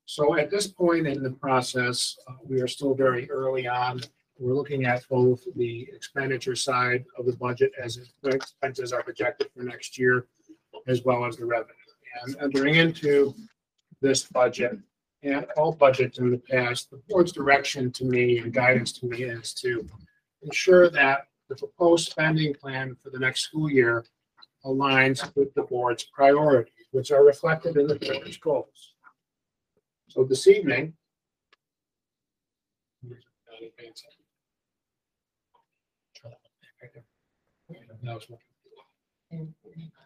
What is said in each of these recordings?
So at this point in the process, we are still very early on. We're looking at both the expenditure side of the budget as expenses are projected for next year, as well as the revenue. And entering into this budget and all budgets in the past, the board's direction to me and guidance to me is to ensure that the proposed spending plan for the next school year aligns with the board's priorities, which are reflected in the board's goals. So this evening,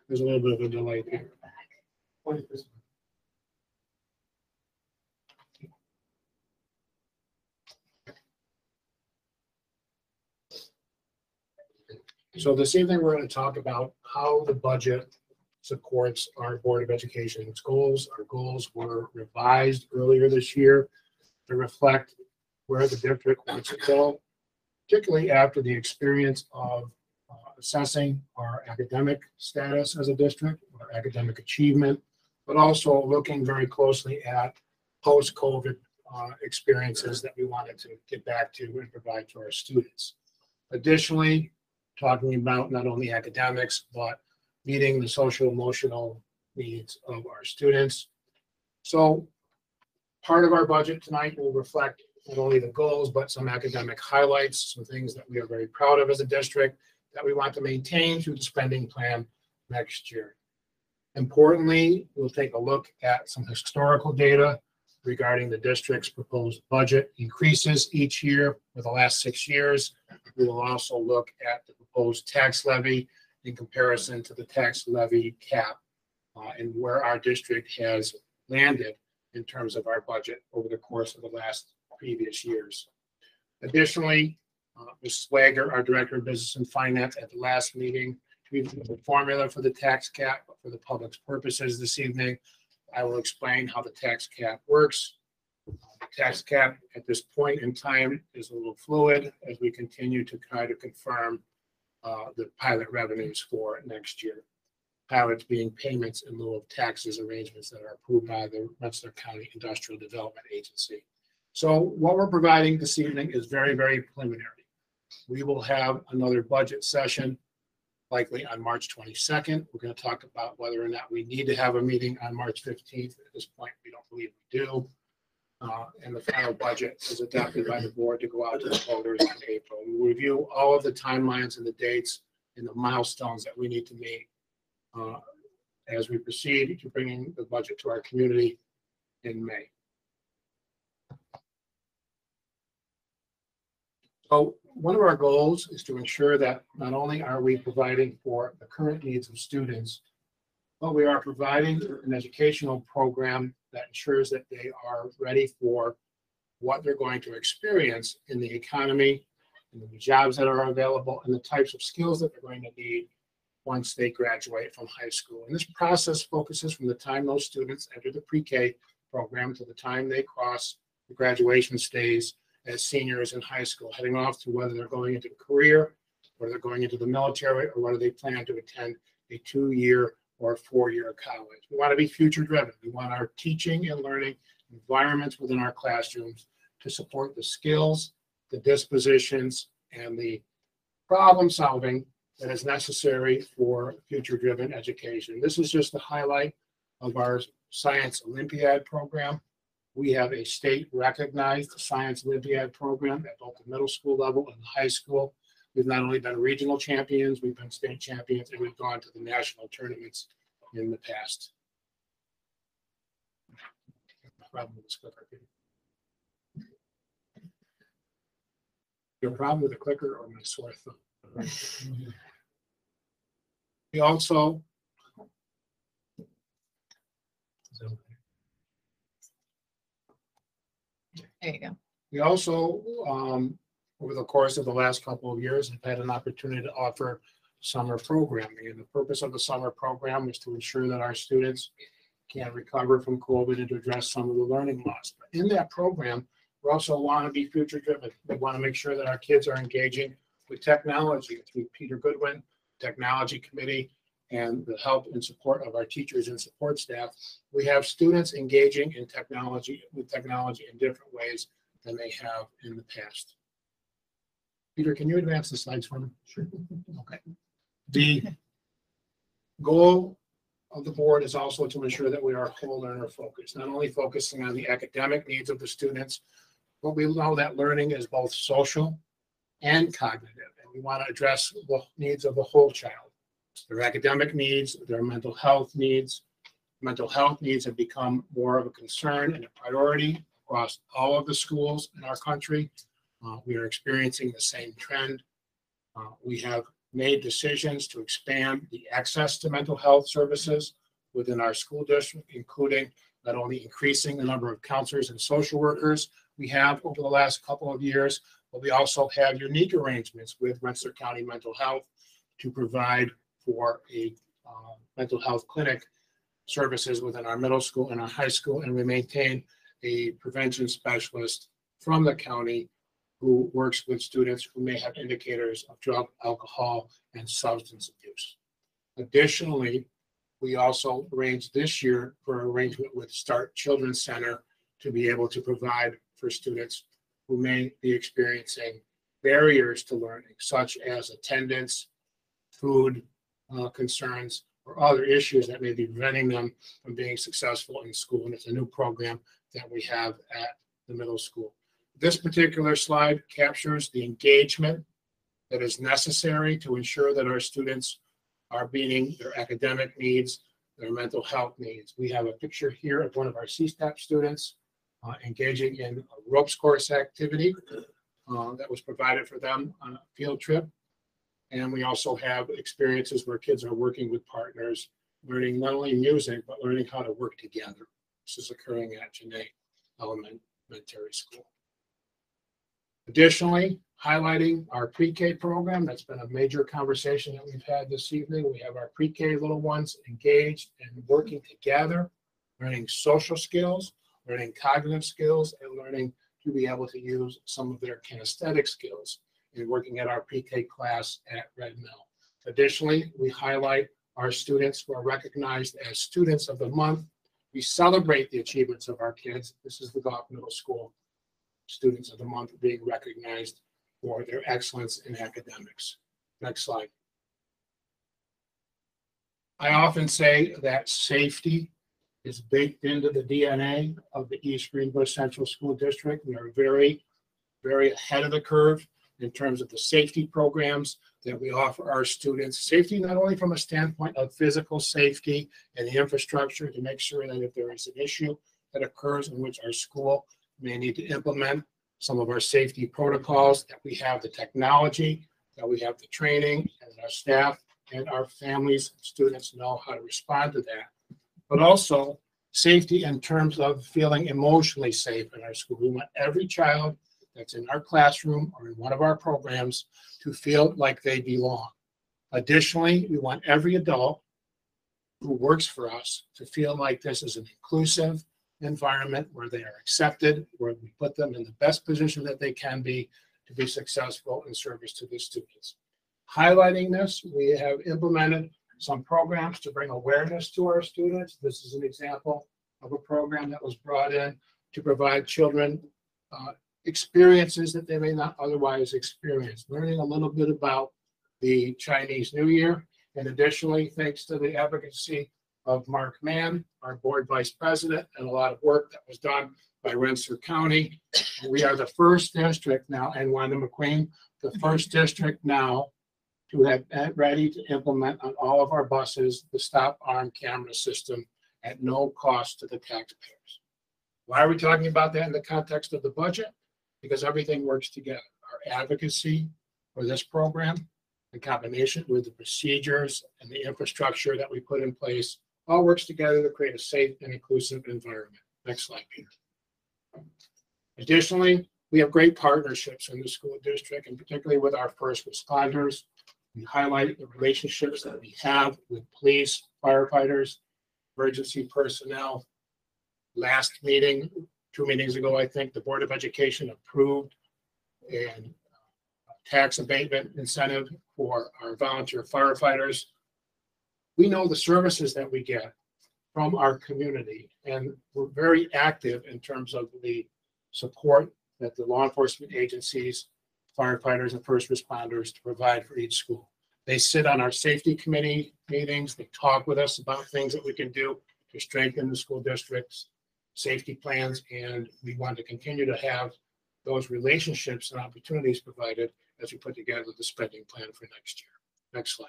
there's a little bit of a delay here. So this evening, we're going to talk about how the budget supports our Board of Education's goals. Our goals were revised earlier this year to reflect where the district wants to go, particularly after the experience of assessing our academic status as a district, our academic achievement, but also looking very closely at post-COVID experiences that we wanted to get back to and provide to our students. Additionally, talking about not only academics, but meeting the social emotional needs of our students. So part of our budget tonight will reflect not only the goals, but some academic highlights, some things that we are very proud of as a district that we want to maintain through the spending plan next year. Importantly, we'll take a look at some historical data regarding the district's proposed budget increases each year for the last 6 years. We will also look at the proposed tax levy in comparison to the tax levy cap and where our district has landed in terms of our budget over the course of the last previous years. Additionally, Mrs. Wager, our Director of Business and Finance, at the last meeting, reviewed the formula for the tax cap for the public's purposes this evening. I will explain how the tax cap works. The tax cap at this point in time is a little fluid as we continue to try to confirm the pilot revenues for next year. Pilots being payments in lieu of taxes arrangements that are approved by the Rensselaer County Industrial Development Agency. So what we're providing this evening is very, very preliminary. We will have another budget session likely on March 22nd. We're going to talk about whether or not we need to have a meeting on March 15th. At this point, we don't believe we do. And the final budget is adopted by the board to go out to the voters in April. We will review all of the timelines and the dates and the milestones that we need to meet as we proceed to bringing the budget to our community in May. So one of our goals is to ensure that not only are we providing for the current needs of students, but we are providing an educational program that ensures that they are ready for what they're going to experience in the economy, and the jobs that are available, and the types of skills that they're going to need once they graduate from high school. And this process focuses from the time those students enter the pre-K program to the time they cross the graduation stage as seniors in high school, heading off to whether they're going into a career, whether they're going into the military, or whether they plan to attend a 2-year or 4-year college. We want to be future driven. We want our teaching and learning environments within our classrooms to support the skills, the dispositions, and the problem solving that is necessary for future driven education. This is just the highlight of our Science Olympiad program. We have a state recognized Science Olympiad program at both the middle school level and the high school. We've not only been regional champions, we've been state champions, and we've gone to the national tournaments in the past. Problem with this clicker. Your problem with the clicker or my sore thumb? We also There you go. We also, over the course of the last couple of years, have had an opportunity to offer summer programming. And the purpose of the summer program is to ensure that our students can recover from COVID and to address some of the learning loss. But in that program, we also want to be future driven. We want to make sure that our kids are engaging with technology through Peter Goodwin Technology Committee. and the help and support of our teachers and support staff, we have students engaging in technology in different ways than they have in the past. Peter, can you advance the slides for me? Sure. Okay. The goal of the board is also to ensure that we are whole learner focused, not only focusing on the academic needs of the students, but we know that learning is both social and cognitive, and we want to address the needs of the whole child. Their academic needs, their mental health needs. Mental health needs have become more of a concern and a priority across all of the schools in our country. We are experiencing the same trend. We have made decisions to expand the access to mental health services within our school district, including not only increasing the number of counselors and social workers we have over the last couple of years, but we also have unique arrangements with Rensselaer County Mental Health to provide for a mental health clinic services within our middle school and our high school, and we maintain a prevention specialist from the county who works with students who may have indicators of drug, alcohol, and substance abuse. Additionally, we also arranged this year for an arrangement with Start Children's Center to be able to provide for students who may be experiencing barriers to learning, such as attendance, food concerns, or other issues that may be preventing them from being successful in school. And it's a new program that we have at the middle school. This particular slide captures the engagement that is necessary to ensure that our students are meeting their academic needs, their mental health needs. We have a picture here of one of our CSTEP students engaging in a ropes course activity that was provided for them on a field trip. And we also have experiences where kids are working with partners, learning not only music, but learning how to work together. This is occurring at Janae Elementary School. Additionally, highlighting our pre-K program, that's been a major conversation that we've had this evening. We have our pre-K little ones engaged and working together, learning social skills, learning cognitive skills, and learning to be able to use some of their kinesthetic skills in working at our pre-K class at Red Mill. Additionally, we highlight our students who are recognized as Students of the Month. We celebrate the achievements of our kids. This is the Goff Middle School Students of the Month being recognized for their excellence in academics. Next slide. I often say that safety is baked into the DNA of the East Greenbush Central School District. We are very, very ahead of the curve in terms of the safety programs that we offer our students. Safety not only from a standpoint of physical safety and the infrastructure to make sure that if there is an issue that occurs in which our school may need to implement some of our safety protocols, that we have the technology, that we have the training, and our staff and our families, students know how to respond to that. But also safety in terms of feeling emotionally safe in our school. We want every child that's in our classroom or in one of our programs to feel like they belong. Additionally, we want every adult who works for us to feel like this is an inclusive environment where they are accepted, where we put them in the best position that they can be to be successful in service to the students. Highlighting this, we have implemented some programs to bring awareness to our students. This is an example of a program that was brought in to provide children experiences that they may not otherwise experience, learning a little bit about the Chinese New Year. And additionally, thanks to the advocacy of Mark Mann, our board vice president, and a lot of work that was done by Rensselaer County, we are the first district now, and Wanda McQueen, the first district now to have ready to implement on all of our buses the stop arm camera system at no cost to the taxpayers. Why are we talking about that in the context of the budget? Because everything works together. Our advocacy for this program, in combination with the procedures and the infrastructure that we put in place, all works together to create a safe and inclusive environment. Next slide, Peter. Additionally, we have great partnerships in the school district, and particularly with our first responders. We highlight the relationships that we have with police, firefighters, emergency personnel. Last meeting, 2 meetings ago, I think, the Board of Education approved a tax abatement incentive for our volunteer firefighters. we know the services that we get from our community, and we're very active in terms of the support that the law enforcement agencies, firefighters, and first responders to provide for each school. They sit on our safety committee meetings. They talk with us about things that we can do to strengthen the school district's safety plans, and we want to continue to have those relationships and opportunities provided as we put together the spending plan for next year. Next slide.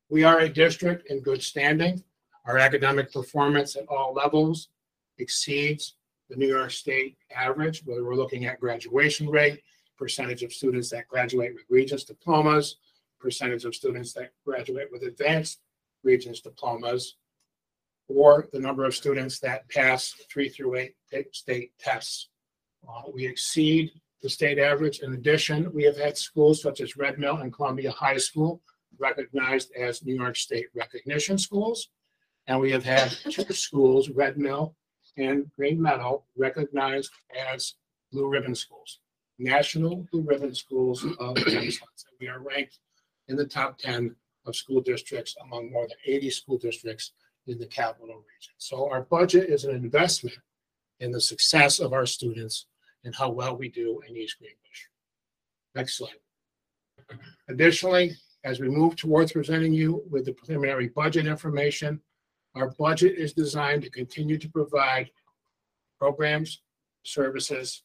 We are a district in good standing. Our academic performance at all levels exceeds the New York State average, whether we're looking at graduation rate, percentage of students that graduate with Regents diplomas, percentage of students that graduate with advanced Regents diplomas, or the number of students that pass 3 through 8 state tests. We exceed the state average. In addition, we have had schools such as Red Mill and Columbia High School recognized as New York State recognition schools. And we have had 2 schools, Red Mill and Green Meadow, recognized as Blue Ribbon schools, National Blue Ribbon Schools of Excellence. We are ranked in the top 10 of school districts among more than 80 school districts in the capital region. So our budget is an investment in the success of our students and how well we do in East Greenbush. Next slide. Additionally, as we move towards presenting you with the preliminary budget information, our budget is designed to continue to provide programs, services,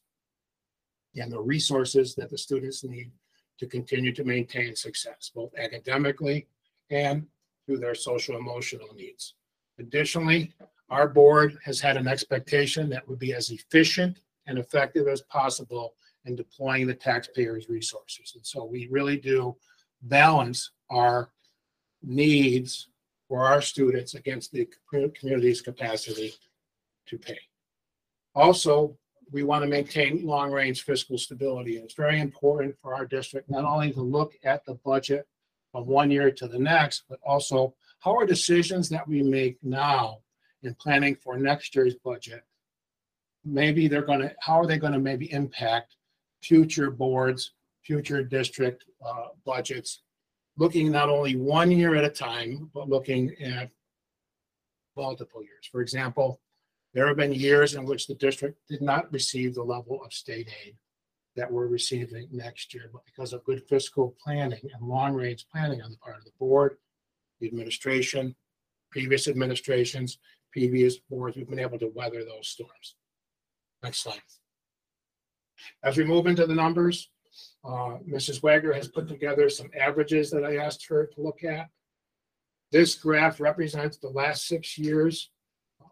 and the resources that the students need to continue to maintain success, both academically and through their social emotional needs. Additionally, our board has had an expectation that would be as efficient and effective as possible in deploying the taxpayers' resources. And so we really do balance our needs for our students against the community's capacity to pay. Also, we want to maintain long-range fiscal stability. And it's very important for our district not only to look at the budget from one year to the next, but also how are decisions that we make now in planning for next year's budget, how are they going to maybe impact future boards, future district budgets, looking not only 1 year at a time, but looking at multiple years. For example, there have been years in which the district did not receive the level of state aid that we're receiving next year, but because of good fiscal planning and long-range planning on the part of the board, the administration, previous administrations, previous boards, we've been able to weather those storms. Next slide. As we move into the numbers, Mrs. Wagner has put together some averages that I asked her to look at. This graph represents the last 6 years,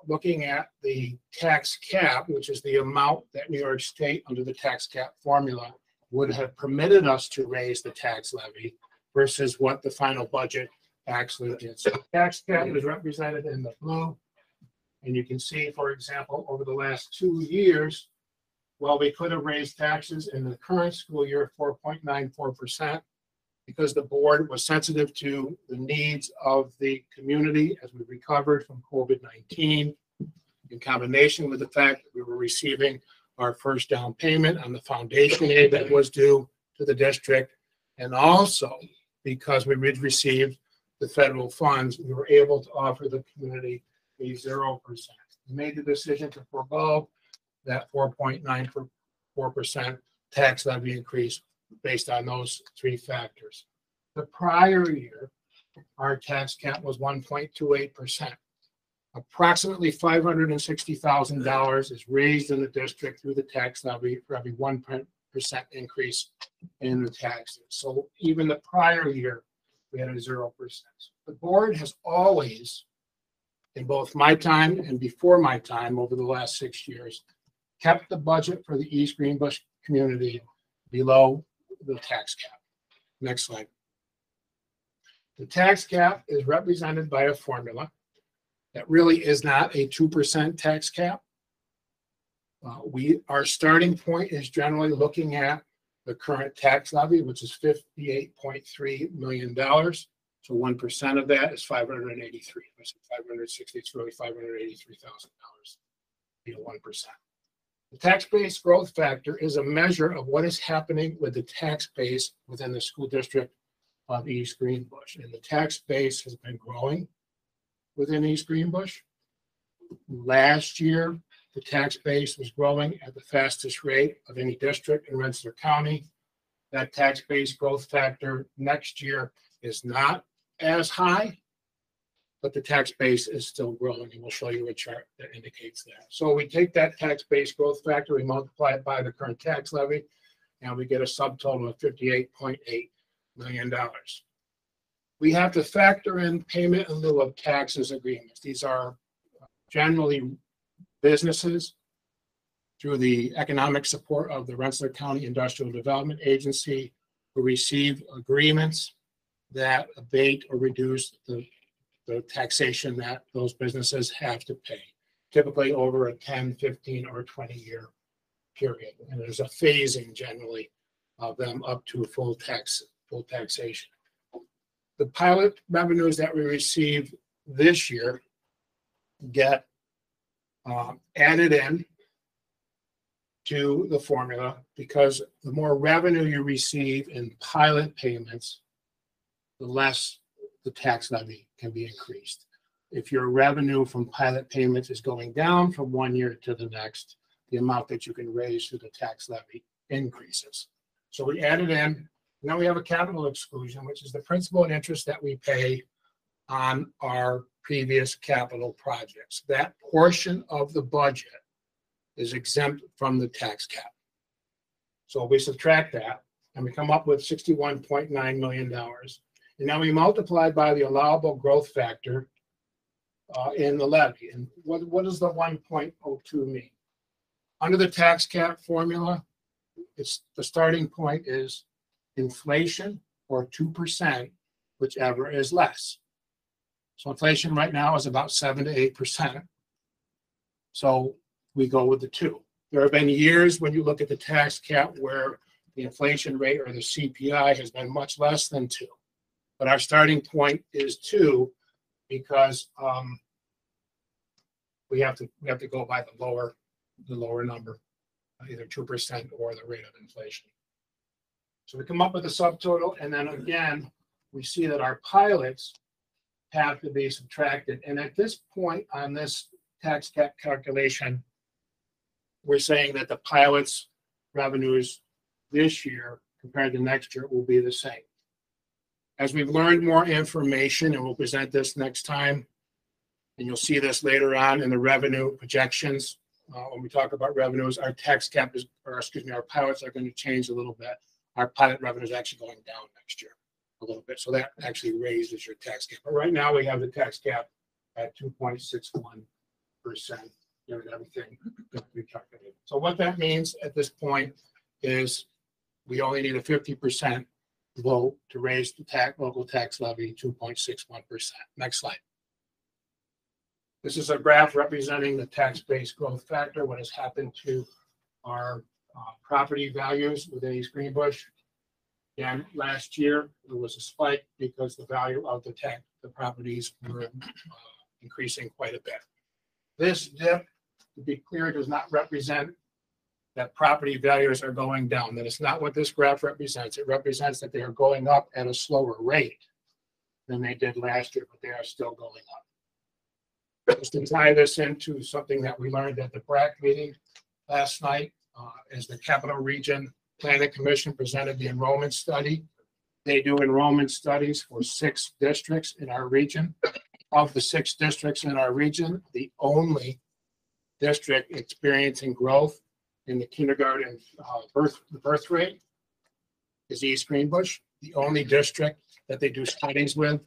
looking at the tax cap, which is the amount that New York State, under the tax cap formula, would have permitted us to raise the tax levy versus what the final budget actually did. So the tax cap is represented in the blue. And you can see, for example, over the last 2 years, while we could have raised taxes in the current school year 4.94%, because the board was sensitive to the needs of the community as we recovered from COVID-19, in combination with the fact that we were receiving our first down payment on the foundation aid that was due to the district, and also because we had received the federal funds, we were able to offer the community a 0%. We made the decision to forego that 4.94% tax levy increase based on those 3 factors. The prior year, our tax cap was 1.28%. Approximately $560,000 is raised in the district through the tax levy for every 1% increase in the taxes. So even the prior year, we had a 0%. The board has always, in both my time and before my time over the last 6 years, kept the budget for the East Greenbush community below the tax cap. Next slide. The tax cap is represented by a formula that really is not a 2% tax cap. Our starting point is generally looking at the current tax levy, which is $58.3 million. So 1% of that is 583. I said 560, it's really $583,000. 1%. The tax base growth factor is a measure of what is happening with the tax base within the school district of East Greenbush. And the tax base has been growing within East Greenbush. Last year, the tax base was growing at the fastest rate of any district in Rensselaer County. That tax base growth factor next year is not as high, but the tax base is still growing, and we'll show you a chart that indicates that. So we take that tax base growth factor, we multiply it by the current tax levy, and we get a subtotal of $58.8 million. We have to factor in payment in lieu of taxes agreements. These are generally businesses through the economic support of the Rensselaer County Industrial Development Agency who receive agreements that abate or reduce the taxation that those businesses have to pay, typically over a 10, 15, or 20-year period. And there's a phasing generally of them up to full taxation. The pilot revenues that we receive this year get added in to the formula because the more revenue you receive in pilot payments, the less the tax levy can be increased. If your revenue from pilot payments is going down from one year to the next, the amount that you can raise through the tax levy increases. So we added in. Now we have a capital exclusion, which is the principal and interest that we pay on our previous capital projects. That portion of the budget is exempt from the tax cap. So we subtract that and we come up with $61.9 million. And now we multiply by the allowable growth factor in the levy. And what does the 1.02 mean? Under the tax cap formula, it's the starting point is inflation or 2%, whichever is less. So inflation right now is about 7 to 8%. So we go with the 2. There have been years when you look at the tax cap where the inflation rate or the CPI has been much less than 2. But our starting point is 2 because we have to go by the lower number, either 2% or the rate of inflation. So we come up with a subtotal, and then again, we see that our pilots have to be subtracted. And at this point on this tax cap calculation, we're saying that the pilots' revenues this year compared to next year will be the same. As we've learned more information, and we'll present this next time, and you'll see this later on in the revenue projections. When we talk about revenues, our tax cap is, or excuse me, our pilots are going to change a little bit. Our pilot revenue is actually going down next year a little bit. So that actually raises your tax cap. But right now we have the tax cap at 2.61%, given everything that we calculated. So what that means at this point is we only need a 50% vote to raise the local tax levy 2.61%. Next slide. This is a graph representing the tax base growth factor, what has happened to our property values within East Greenbush. And last year there was a spike because the value of the properties were increasing quite a bit. This dip, to be clear, does not represent that property values are going down. That is not what this graph represents. It represents that they are going up at a slower rate than they did last year, but they are still going up. Just to tie this into something that we learned at the BRAC meeting last night, as the Capital Region Planning Commission presented the enrollment study. They do enrollment studies for 6 districts in our region. Of the 6 districts in our region, the only district experiencing growth in the kindergarten birth rate is East Greenbush. The only district that they do studies with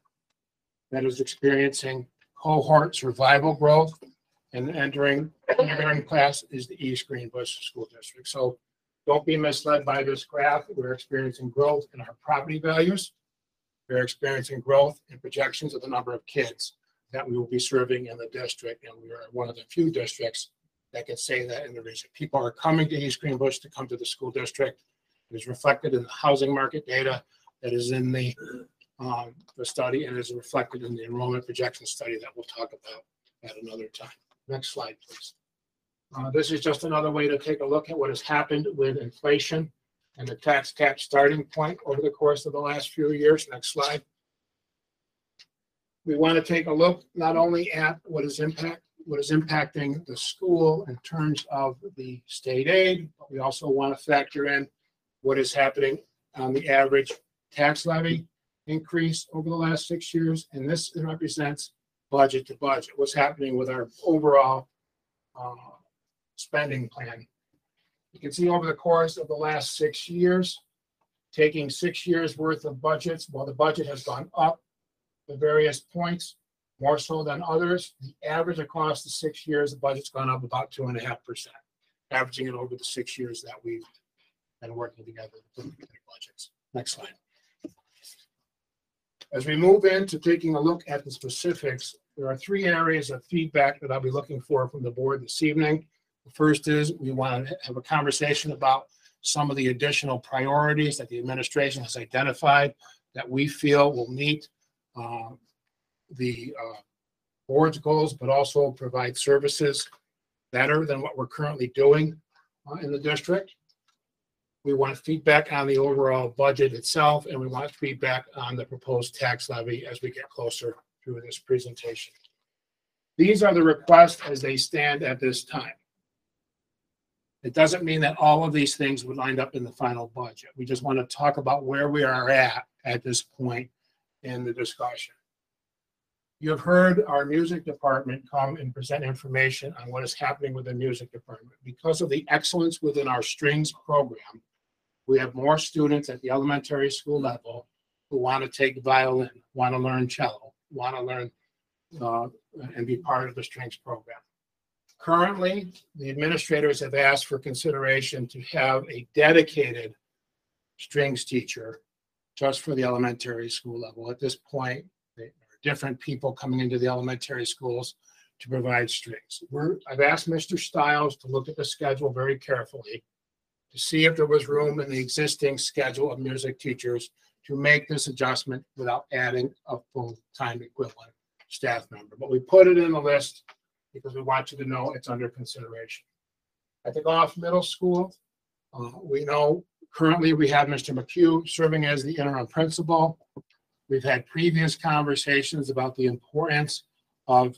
that is experiencing cohort survival growth and entering kindergarten class is the East Greenbush School District. So don't be misled by this graph. We're experiencing growth in our property values. We're experiencing growth in projections of the number of kids that we will be serving in the district. And we are one of the few districts that can say that in the region. People are coming to East Greenbush to come to the school district. It is reflected in the housing market data that is in the study, and is reflected in the enrollment projection study that we'll talk about at another time. Next slide, please. This is just another way to take a look at what has happened with inflation. and the tax cap starting point over the course of the last few years. Next slide. We want to take a look not only at what is impacting the school in terms of the state aid, but we also want to factor in what is happening on the average tax levy increase over the last 6 years. And this represents budget to budget, what's happening with our overall spending plan. You can see over the course of the last 6 years, taking 6 years worth of budgets, while the budget has gone up at various points, more so than others, the average across the 6 years, the budget's gone up about 2.5%, averaging it over the 6 years that we've been working together to put together budgets. Next slide. As we move into taking a look at the specifics, there are 3 areas of feedback that I'll be looking for from the board this evening. The first is we want to have a conversation about some of the additional priorities that the administration has identified that we feel will meet the board's goals, but also provide services better than what we're currently doing in the district. We want feedback on the overall budget itself, and we want feedback on the proposed tax levy as we get closer through this presentation. These are the requests as they stand at this time. It doesn't mean that all of these things would wind up in the final budget. We just want to talk about where we are at this point in the discussion. You have heard our music department come and present information on what is happening with the music department. Because of the excellence within our strings program, we have more students at the elementary school level who want to take violin, want to learn cello, want to learn and be part of the strings program. Currently, the administrators have asked for consideration to have a dedicated strings teacher just for the elementary school level. At this point, there are different people coming into the elementary schools to provide strings. I've asked Mr. Stiles to look at the schedule very carefully to see if there was room in the existing schedule of music teachers to make this adjustment without adding a full-time equivalent staff member. But we put it in the list because we want you to know it's under consideration. At the Goff Middle School, we know currently we have Mr. McHugh serving as the interim principal. We've had previous conversations about the importance of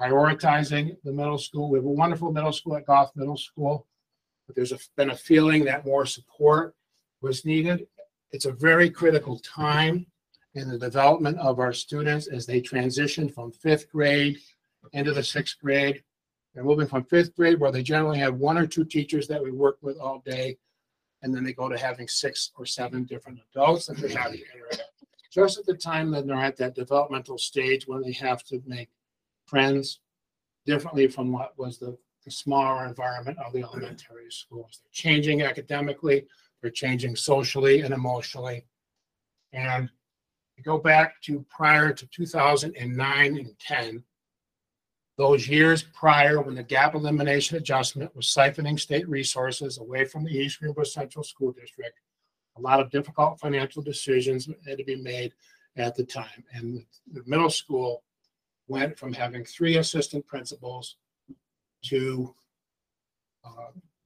prioritizing the middle school. We have a wonderful middle school at Goff Middle School, but there's been a feeling that more support was needed. It's a very critical time in the development of our students as they transition from 5th grade into the 6th grade. They're moving from 5th grade, where they generally have 1 or 2 teachers that we work with all day, and then they go to having 6 or 7 different adults that they have to interact. Just at the time that they're at that developmental stage when they have to make friends differently from what was the smaller environment of the elementary schools. They're changing academically, they're changing socially and emotionally. And to go back to prior to 2009 and 10, those years prior when the gap elimination adjustment was siphoning state resources away from the East Greenbush Central School District, a lot of difficult financial decisions had to be made at the time. And the middle school went from having 3 assistant principals to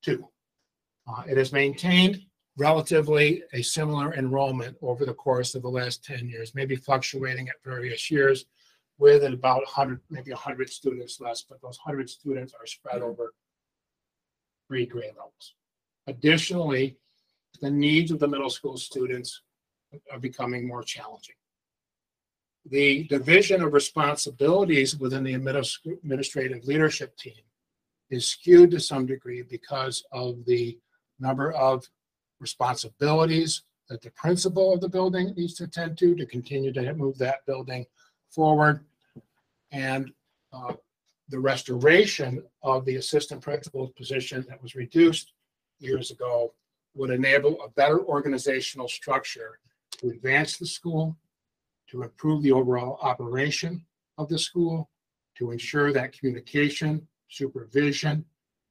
2. It has maintained relatively a similar enrollment over the course of the last 10 years, maybe fluctuating at various years with about 100, maybe 100 students less, but those 100 students are spread over 3 grade levels. Additionally, the needs of the middle school students are becoming more challenging. The division of responsibilities within the administrative leadership team is skewed to some degree because of the number of responsibilities that the principal of the building needs to attend to continue to move that building forward. And the restoration of the assistant principal's position that was reduced years ago would enable a better organizational structure to advance the school, to improve the overall operation of the school, to ensure that communication, supervision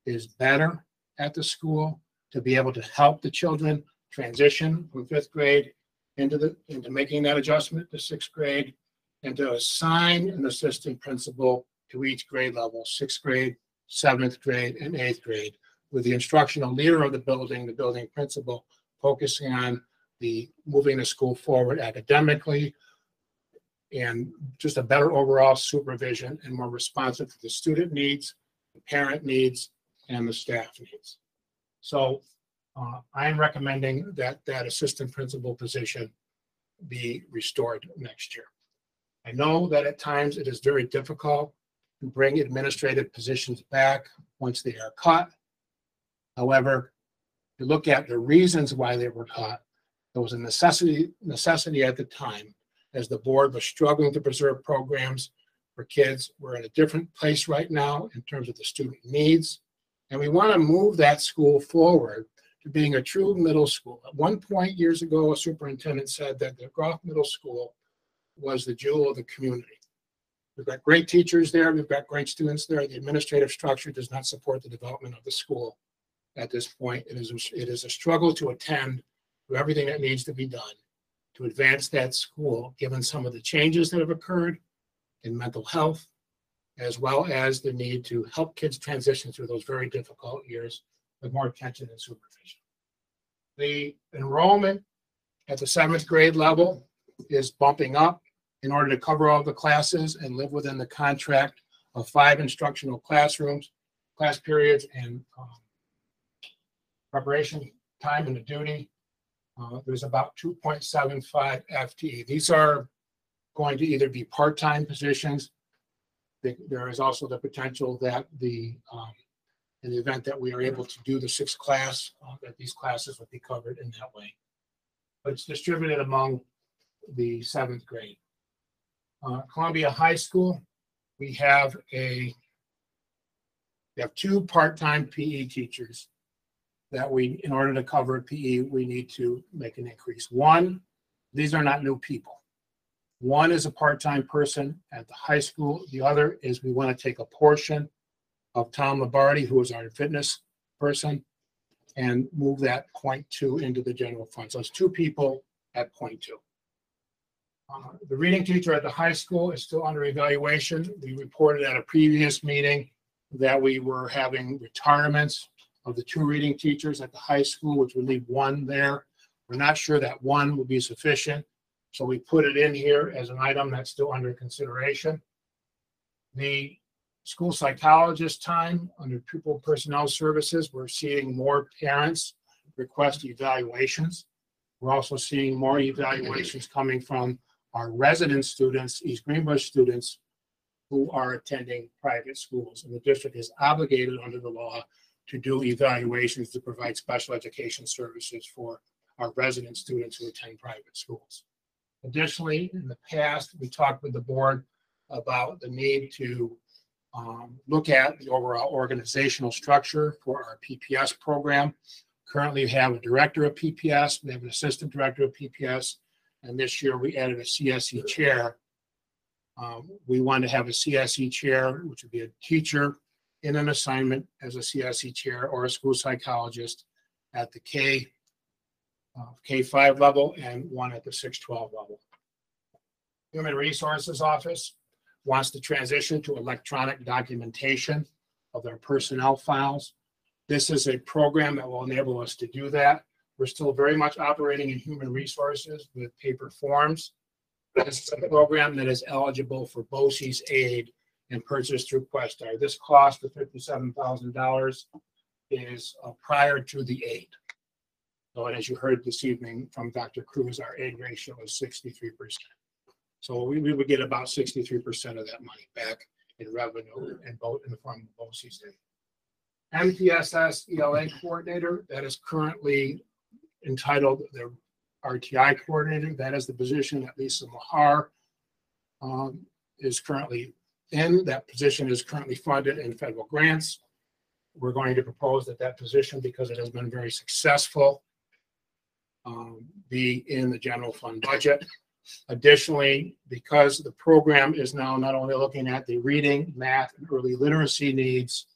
is better at the school, to be able to help the children transition from 5th grade into making that adjustment to 6th grade, and to assign an assistant principal to each grade level, 6th grade, 7th grade, and 8th grade, with the instructional leader of the building principal, focusing on the moving the school forward academically, and just a better overall supervision and more responsive to the student needs, the parent needs, and the staff needs. So I'm recommending that that assistant principal position be restored next year. I know that at times it is very difficult to bring administrative positions back once they are cut. However, if you look at the reasons why they were cut, there was a necessity at the time, as the board was struggling to preserve programs for kids. We're in a different place right now in terms of the student needs, and we want to move that school forward to being a true middle school. At one point years ago, a superintendent said that the Groff Middle School was the jewel of the community. We've got great teachers there. We've got great students there. The administrative structure does not support the development of the school at this point. It is a struggle to attend to everything that needs to be done to advance that school, given some of the changes that have occurred in mental health, as well as the need to help kids transition through those very difficult years with more attention and supervision. The enrollment at the 7th grade level is bumping up in order to cover all the classes and live within the contract of 5 instructional classrooms, class periods, and preparation time and the duty. There's about 2.75 FTE. These are going to either be part-time positions. There is also the potential that in the event that we are able to do the 6th class, that these classes would be covered in that way. But it's distributed among the 7th grade. Columbia High School, we have 2 part-time PE teachers that in order to cover PE, we need to make an increase. One, these are not new people. One is a part-time person at the high school. The other is we want to take a portion of Tom Labardi, who is our fitness person, and move that 0.2 into the general fund. So it's 2 people at 0.2. The reading teacher at the high school is still under evaluation. We reported at a previous meeting that we were having retirements of the 2 reading teachers at the high school, which would leave 1 there. We're not sure that 1 will be sufficient, so we put it in here as an item that's still under consideration. The school psychologist time under pupil personnel services, we're seeing more parents request evaluations. We're also seeing more evaluations coming from our resident students, East Greenbush students, who are attending private schools. And the district is obligated under the law to do evaluations to provide special education services for our resident students who attend private schools. Additionally, in the past, we talked with the board about the need to look at the overall organizational structure for our PPS program. Currently, we have a director of PPS, we have an assistant director of PPS, and this year we added a CSE chair. We want to have a CSE chair, which would be a teacher in an assignment as a CSE chair or a school psychologist at the K-5 level and 1 at the 6-12 level. Human Resources Office wants to transition to electronic documentation of their personnel files. This is a program that will enable us to do that. We're still very much operating in human resources with paper forms. This is a program that is eligible for BOCES aid and purchased through Questar. This cost of $57,000 is prior to the aid. So, and as you heard this evening from Dr. Cruz, our aid ratio is 63%. So we would get about 63% of that money back in revenue and both in the form of BOCES aid. MTSS ELA coordinator, that is currently entitled the RTI coordinator. That is the position that Lisa Mahar is currently in. That position is currently funded in federal grants. We're going to propose that that position, because it has been very successful, be in the general fund budget. Additionally, because the program is now not only looking at the reading, math, and early literacy needs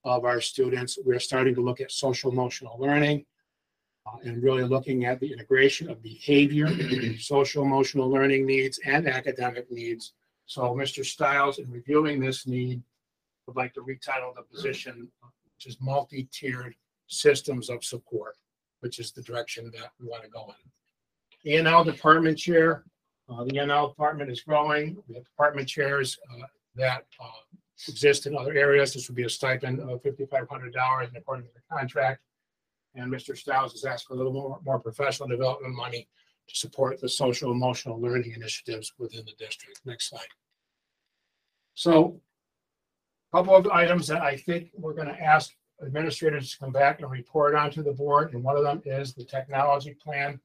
of our students, we're starting to look at social emotional learning and really looking at the integration of behavior, social emotional learning needs, and academic needs. So Mr. Stiles, in reviewing this need, would like to retitle the position, which is multi-tiered systems of support. which is the direction that we want to go in. E&L department chair. The E&L department is growing. We have department chairs that exist in other areas. This would be a stipend of $5,500 according to the contract. And Mr. Stiles has asked for a little more professional development money to support the social emotional learning initiatives within the district. Next slide. So a couple of items that I think we're going to ask administrators to come back and report on to the board. And one of them is the technology plan.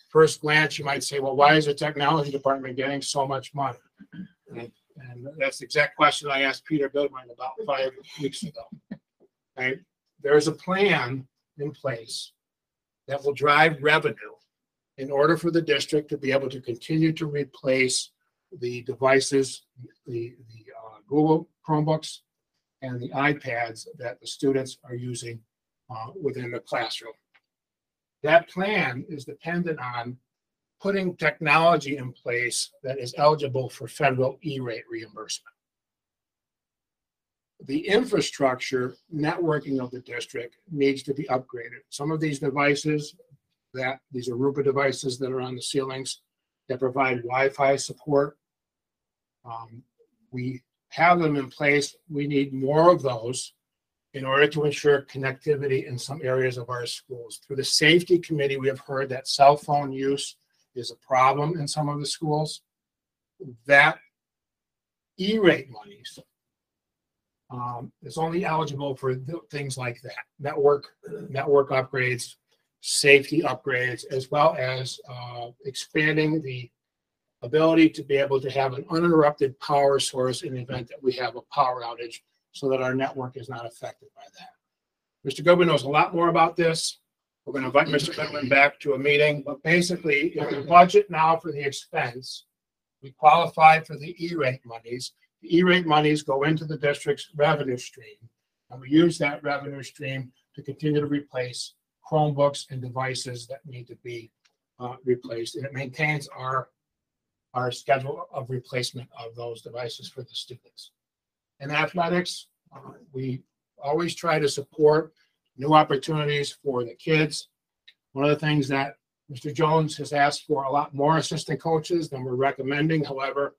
First glance, you might say, well, why is the technology department getting so much money? And that's the exact question I asked Peter Goodwin about 5 weeks ago. Okay? There's a plan in place that will drive revenue in order for the district to be able to continue to replace the devices, the Google Chromebooks and the iPads that the students are using within the classroom. That plan is dependent on putting technology in place that is eligible for federal E-rate reimbursement. The infrastructure networking of the district needs to be upgraded. Some of these devices, these Aruba devices that are on the ceilings that provide Wi-Fi support, we have them in place. We need more of those in order to ensure connectivity in some areas of our schools. Through the safety committee, we have heard that cell phone use is a problem in some of the schools. That E-rate monies is only eligible for things like that, network upgrades, safety upgrades, as well as expanding the ability to be able to have an uninterrupted power source in the event that we have a power outage so that our network is not affected by that. Mr. Goodwin knows a lot more about this. We're going to invite Mr. Goodwin back to a meeting, but basically, if we budget now for the expense, we qualify for the E-rate monies. The E-rate monies go into the district's revenue stream, and we use that revenue stream to continue to replace Chromebooks and devices that need to be replaced, and it maintains our schedule of replacement of those devices for the students. In athletics, we always try to support new opportunities for the kids. One of the things that Mr. Jones has asked for a lot more assistant coaches than we're recommending. However,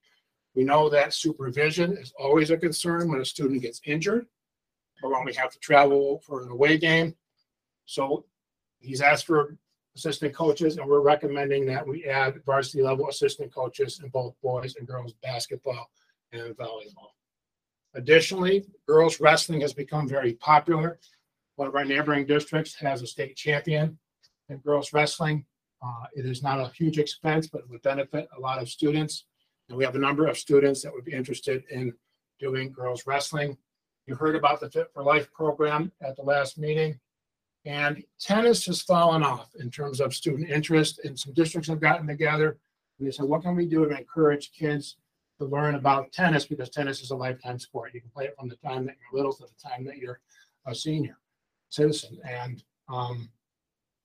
we know that supervision is always a concern when a student gets injured or when we have to travel for an away game. So he's asked for assistant coaches, and we're recommending that we add varsity level assistant coaches in both boys and girls basketball and volleyball. Additionally, girls wrestling has become very popular. One of our neighboring districts has a state champion in girls wrestling. It is not a huge expense, but it would benefit a lot of students. And we have a number of students that would be interested in doing girls wrestling. You heard about the Fit for Life program at the last meeting. And tennis has fallen off in terms of student interest, and some districts have gotten together and they said, what can we do to encourage kids to learn about tennis, because tennis is a lifetime sport. You can play it from the time that you're little to the time that you're a senior citizen. And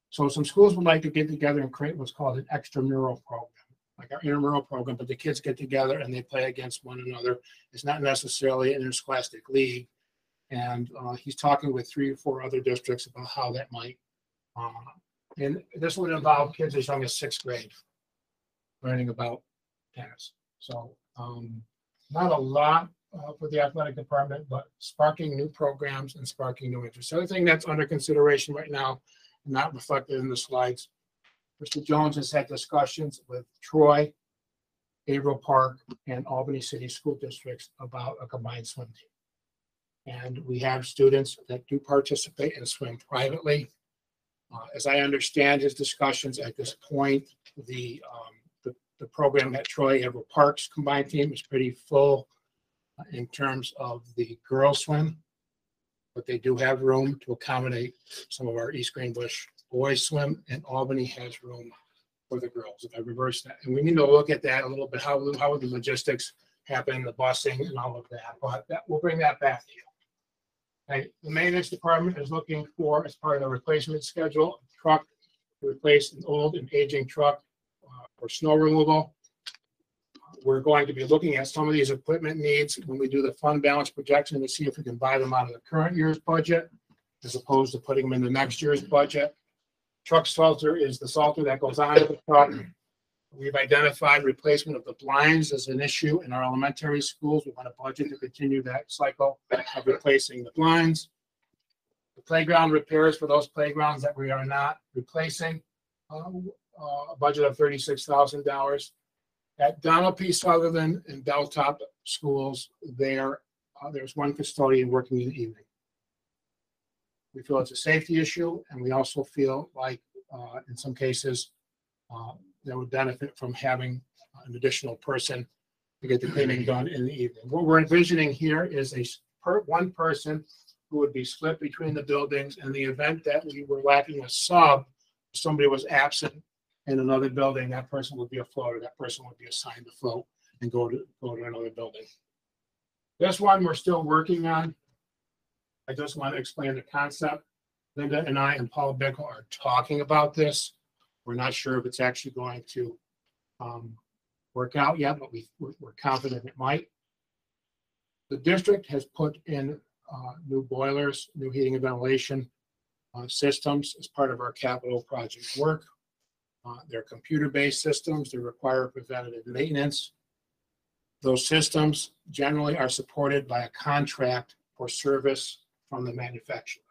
so some schools would like to get together and create what's called an extramural program, like our intramural program, but the kids get together and they play against one another. It's not necessarily an interscholastic league. And he's talking with 3 or 4 other districts about how that might. And this would involve kids as young as 6th grade learning about tennis. So not a lot for the athletic department, but sparking new programs and sparking new interest. The other thing that's under consideration right now, not reflected in the slides, Mr. Jones has had discussions with Troy, Averill Park, and Albany City School Districts about a combined swim team. And we have students that do participate and swim privately. As I understand his discussions at this point, the program at Troy Averill Park's combined team is pretty full in terms of the girls swim, but they do have room to accommodate some of our East Greenbush boys swim, and Albany has room for the girls. If I reverse that, and we need to look at that a little bit, how would the logistics happen, the busing and all of that, but we'll bring that back to you. Okay. The maintenance department is looking for, as part of the replacement schedule, a truck to replace an old and aging truck for snow removal. We're going to be looking at some of these equipment needs when we do the fund balance projection to see if we can buy them out of the current year's budget as opposed to putting them in the next year's budget. Truck salter is the salter that goes on the truck. We've identified replacement of the blinds as an issue in our elementary schools. We want a budget to continue that cycle of replacing the blinds. The playground repairs for those playgrounds that we are not replacing, a budget of $36,000. At Donald P. Sutherland and Belltop schools, there's one custodian working in the evening. We feel it's a safety issue, and we also feel like, in some cases, that would benefit from having an additional person to get the cleaning done in the evening. What we're envisioning here is one person who would be split between the buildings. In the event that we were lacking a sub, somebody was absent in another building, that person would be a floater. That person would be assigned to float and go to another building. This one we're still working on. I just want to explain the concept. Linda and I and Paul Bickle are talking about this. We're not sure if it's actually going to work out yet, but we're confident it might. The district has put in new boilers, new heating and ventilation systems as part of our capital project work. They're computer-based systems. They require preventative maintenance. Those systems generally are supported by a contract for service from the manufacturer,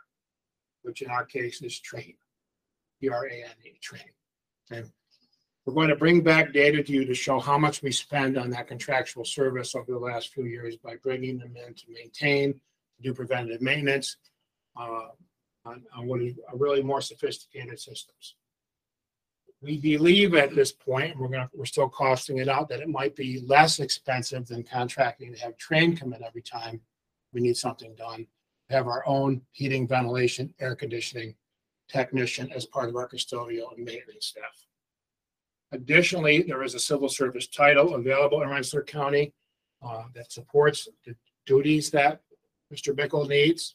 which in our case is Trane, T-R-A-N-E, Trane. Okay. We're going to bring back data to you to show how much we spend on that contractual service over the last few years by bringing them in to maintain, to do preventative maintenance on what is really more sophisticated systems. We believe at this point, we're still costing it out, that it might be less expensive than contracting to have Trane come in every time we need something done. Have our own heating, ventilation, air conditioning technician as part of our custodial and maintenance staff. Additionally, there is a civil service title available in Rensselaer County that supports the duties that Mr. Bickle needs.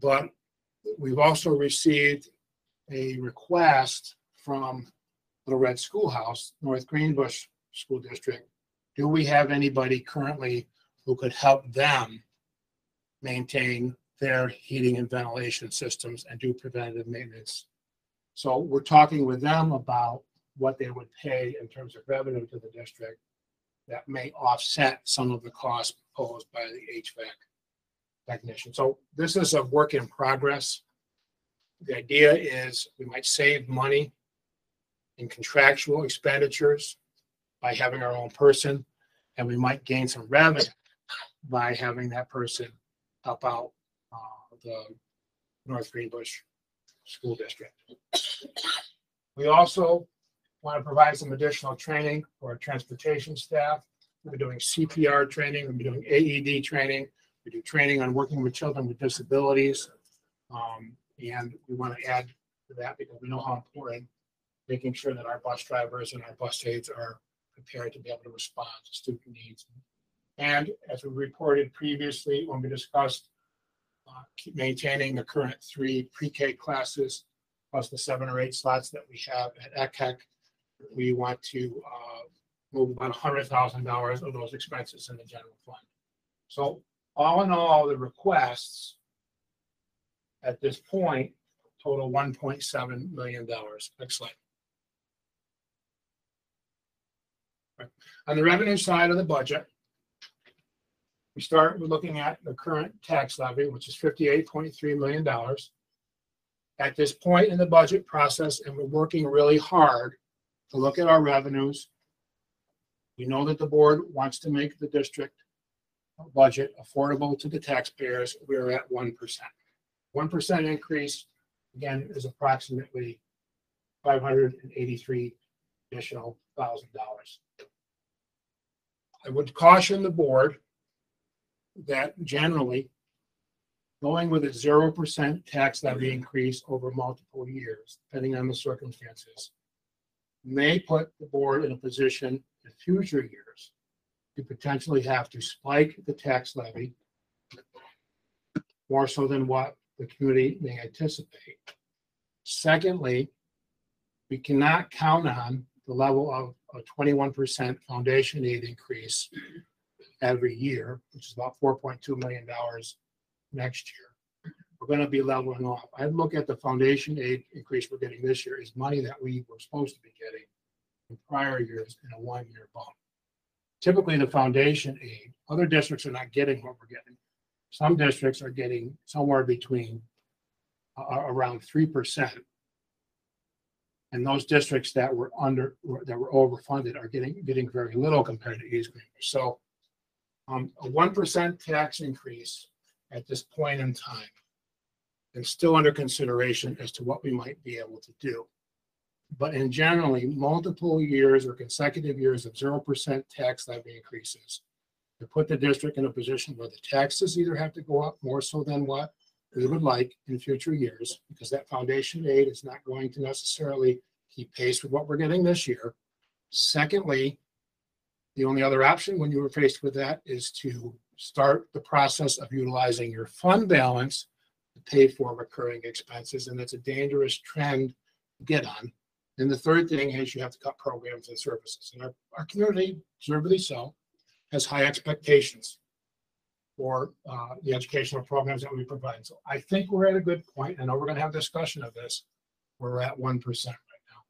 But we've also received a request from Little Red Schoolhouse, North Greenbush School District. Do we have anybody currently who could help them maintain their heating and ventilation systems and do preventative maintenance? So we're talking with them about what they would pay in terms of revenue to the district that may offset some of the costs posed by the HVAC technician. So this is a work in progress. The idea is we might save money in contractual expenditures by having our own person, and we might gain some revenue by having that person help out the North Greenbush School District. We also want to provide some additional training for our transportation staff. We're doing CPR training, we're doing AED training, we do training on working with children with disabilities. And we want to add to that because we know how important making sure that our bus drivers and our bus aides are prepared to be able to respond to student needs. And as we reported previously when we discussed keep maintaining the current 3 pre-K classes plus the 7 or 8 slots that we have at ECHEC, we want to move about $100,000 of those expenses in the general fund. So all in all, the requests at this point total $1.7 million. Next slide. Right. On the revenue side of the budget, we start with looking at the current tax levy, which is $58.3 million. At this point in the budget process, and we're working really hard to look at our revenues. We know that the board wants to make the district budget affordable to the taxpayers. We're at 1%. 1% increase, again, is approximately $583 additional $1,000. I would caution the board that generally going with a 0% tax levy increase over multiple years, depending on the circumstances, may put the board in a position in future years to potentially have to spike the tax levy more so than what the community may anticipate. Secondly, we cannot count on the level of a 21% foundation aid increase every year, which is about $4.2 million next year. we're going to be leveling off. I look at the foundation aid increase we're getting this year is money that we were supposed to be getting in prior years in a one-year bump. Typically, the foundation aid, other districts are not getting what we're getting. Some districts are getting somewhere between around 3%. And those districts that were overfunded are getting very little compared to East Greenbush. So a 1% tax increase at this point in time is still under consideration as to what we might be able to do. But in generally, multiple years or consecutive years of 0% tax levy increases to put the district in a position where the taxes either have to go up more so than what we would like in future years, because that foundation aid is not going to necessarily keep pace with what we're getting this year. Secondly, the only other option when you were faced with that is to start the process of utilizing your fund balance to pay for recurring expenses, and it's a dangerous trend to get on. And the third thing is you have to cut programs and services. And our community, deservedly so, has high expectations for the educational programs that we provide. So I think we're at a good point. I know we're going to have a discussion of this. We're at 1% right now.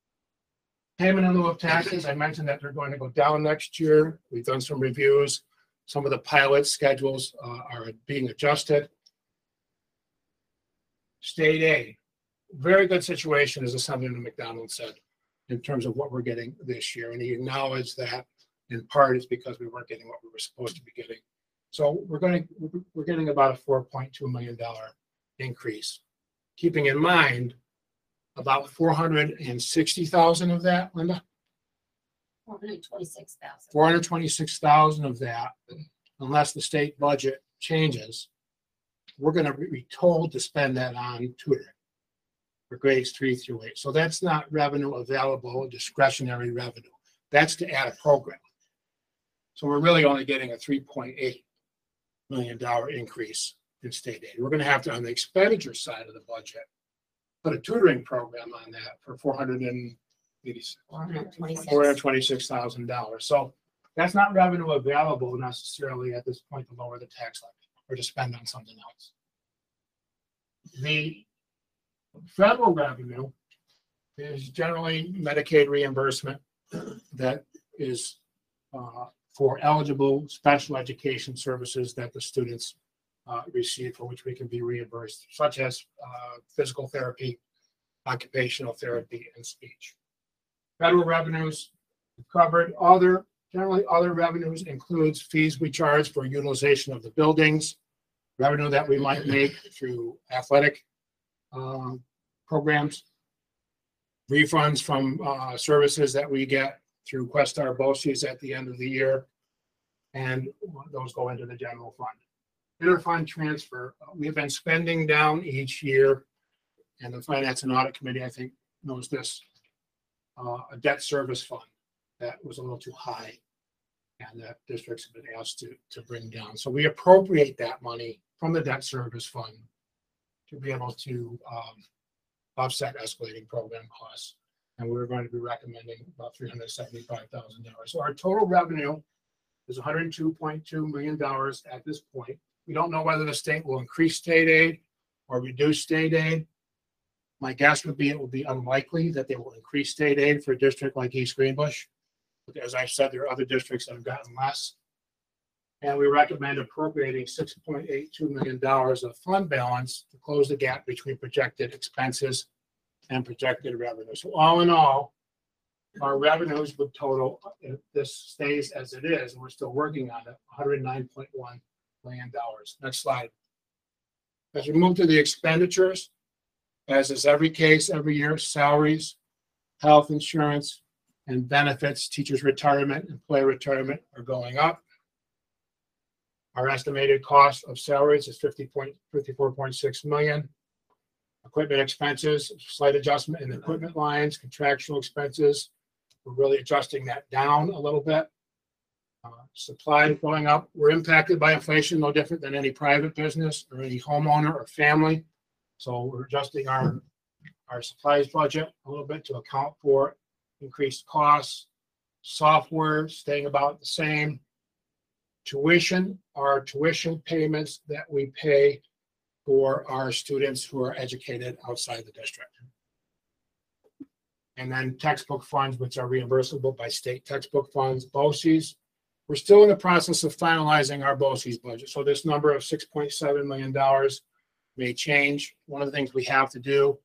Payment in lieu of taxes, I mentioned that they're going to go down next year. We've done some reviews. Some of the pilot schedules are being adjusted. State aid, very good situation, as Assemblyman McDonald said, in terms of what we're getting this year. And he acknowledged that in part is because we weren't getting what we were supposed to be getting. So we're getting about a $4.2 million increase. Keeping in mind, about 460,000 of that, Linda? 426,000. 426,000 of that, unless the state budget changes, we're going to be told to spend that on tutoring for grades 3 through 8. So that's not revenue available, discretionary revenue. That's to add a program. So we're really only getting a $3.8 million increase in state aid. We're going to have to, on the expenditure side of the budget, put a tutoring program on that for $426,000. So that's not revenue available necessarily at this point to lower the tax levy or to spend on something else. The federal revenue is generally Medicaid reimbursement that is for eligible special education services that the students receive, for which we can be reimbursed, such as physical therapy, occupational therapy, and speech. Federal revenues covered. Generally other revenues includes fees we charge for utilization of the buildings, revenue that we might make through athletic programs, refunds from services that we get through Questar BOCES at the end of the year, and those go into the general fund. Interfund transfer, we've been spending down each year, and the Finance and Audit Committee, I think, knows this, a debt service fund that was a little too high, and that districts have been asked to bring down. So we appropriate that money from the debt service fund to be able to offset escalating program costs. And we're going to be recommending about $375,000. So our total revenue is $102.2 million at this point. We don't know whether the state will increase state aid or reduce state aid. My guess would be it will be unlikely that they will increase state aid for a district like East Greenbush. But as I said, there are other districts that have gotten less. And we recommend appropriating $6.82 million of fund balance to close the gap between projected expenses and projected revenue. So all in all, our revenues would total, if this stays as it is, and we're still working on it, $109.1 million. Next slide. As we move to the expenditures, as is every case, every year, salaries, health insurance, and benefits, teachers' retirement, employee retirement are going up. Our estimated cost of salaries is $54.6 million. Equipment expenses, slight adjustment in the equipment lines, contractual expenses. We're really adjusting that down a little bit. Supply going up. We're impacted by inflation, no different than any private business or any homeowner or family. So we're adjusting our supplies budget a little bit to account for increased costs. Software staying about the same. Tuition, our tuition payments that we pay for our students who are educated outside the district. And then textbook funds, which are reimbursable by state textbook funds, BOCES. We're still in the process of finalizing our BOCES budget. So this number of $6.7 million may change. One of the things we have to do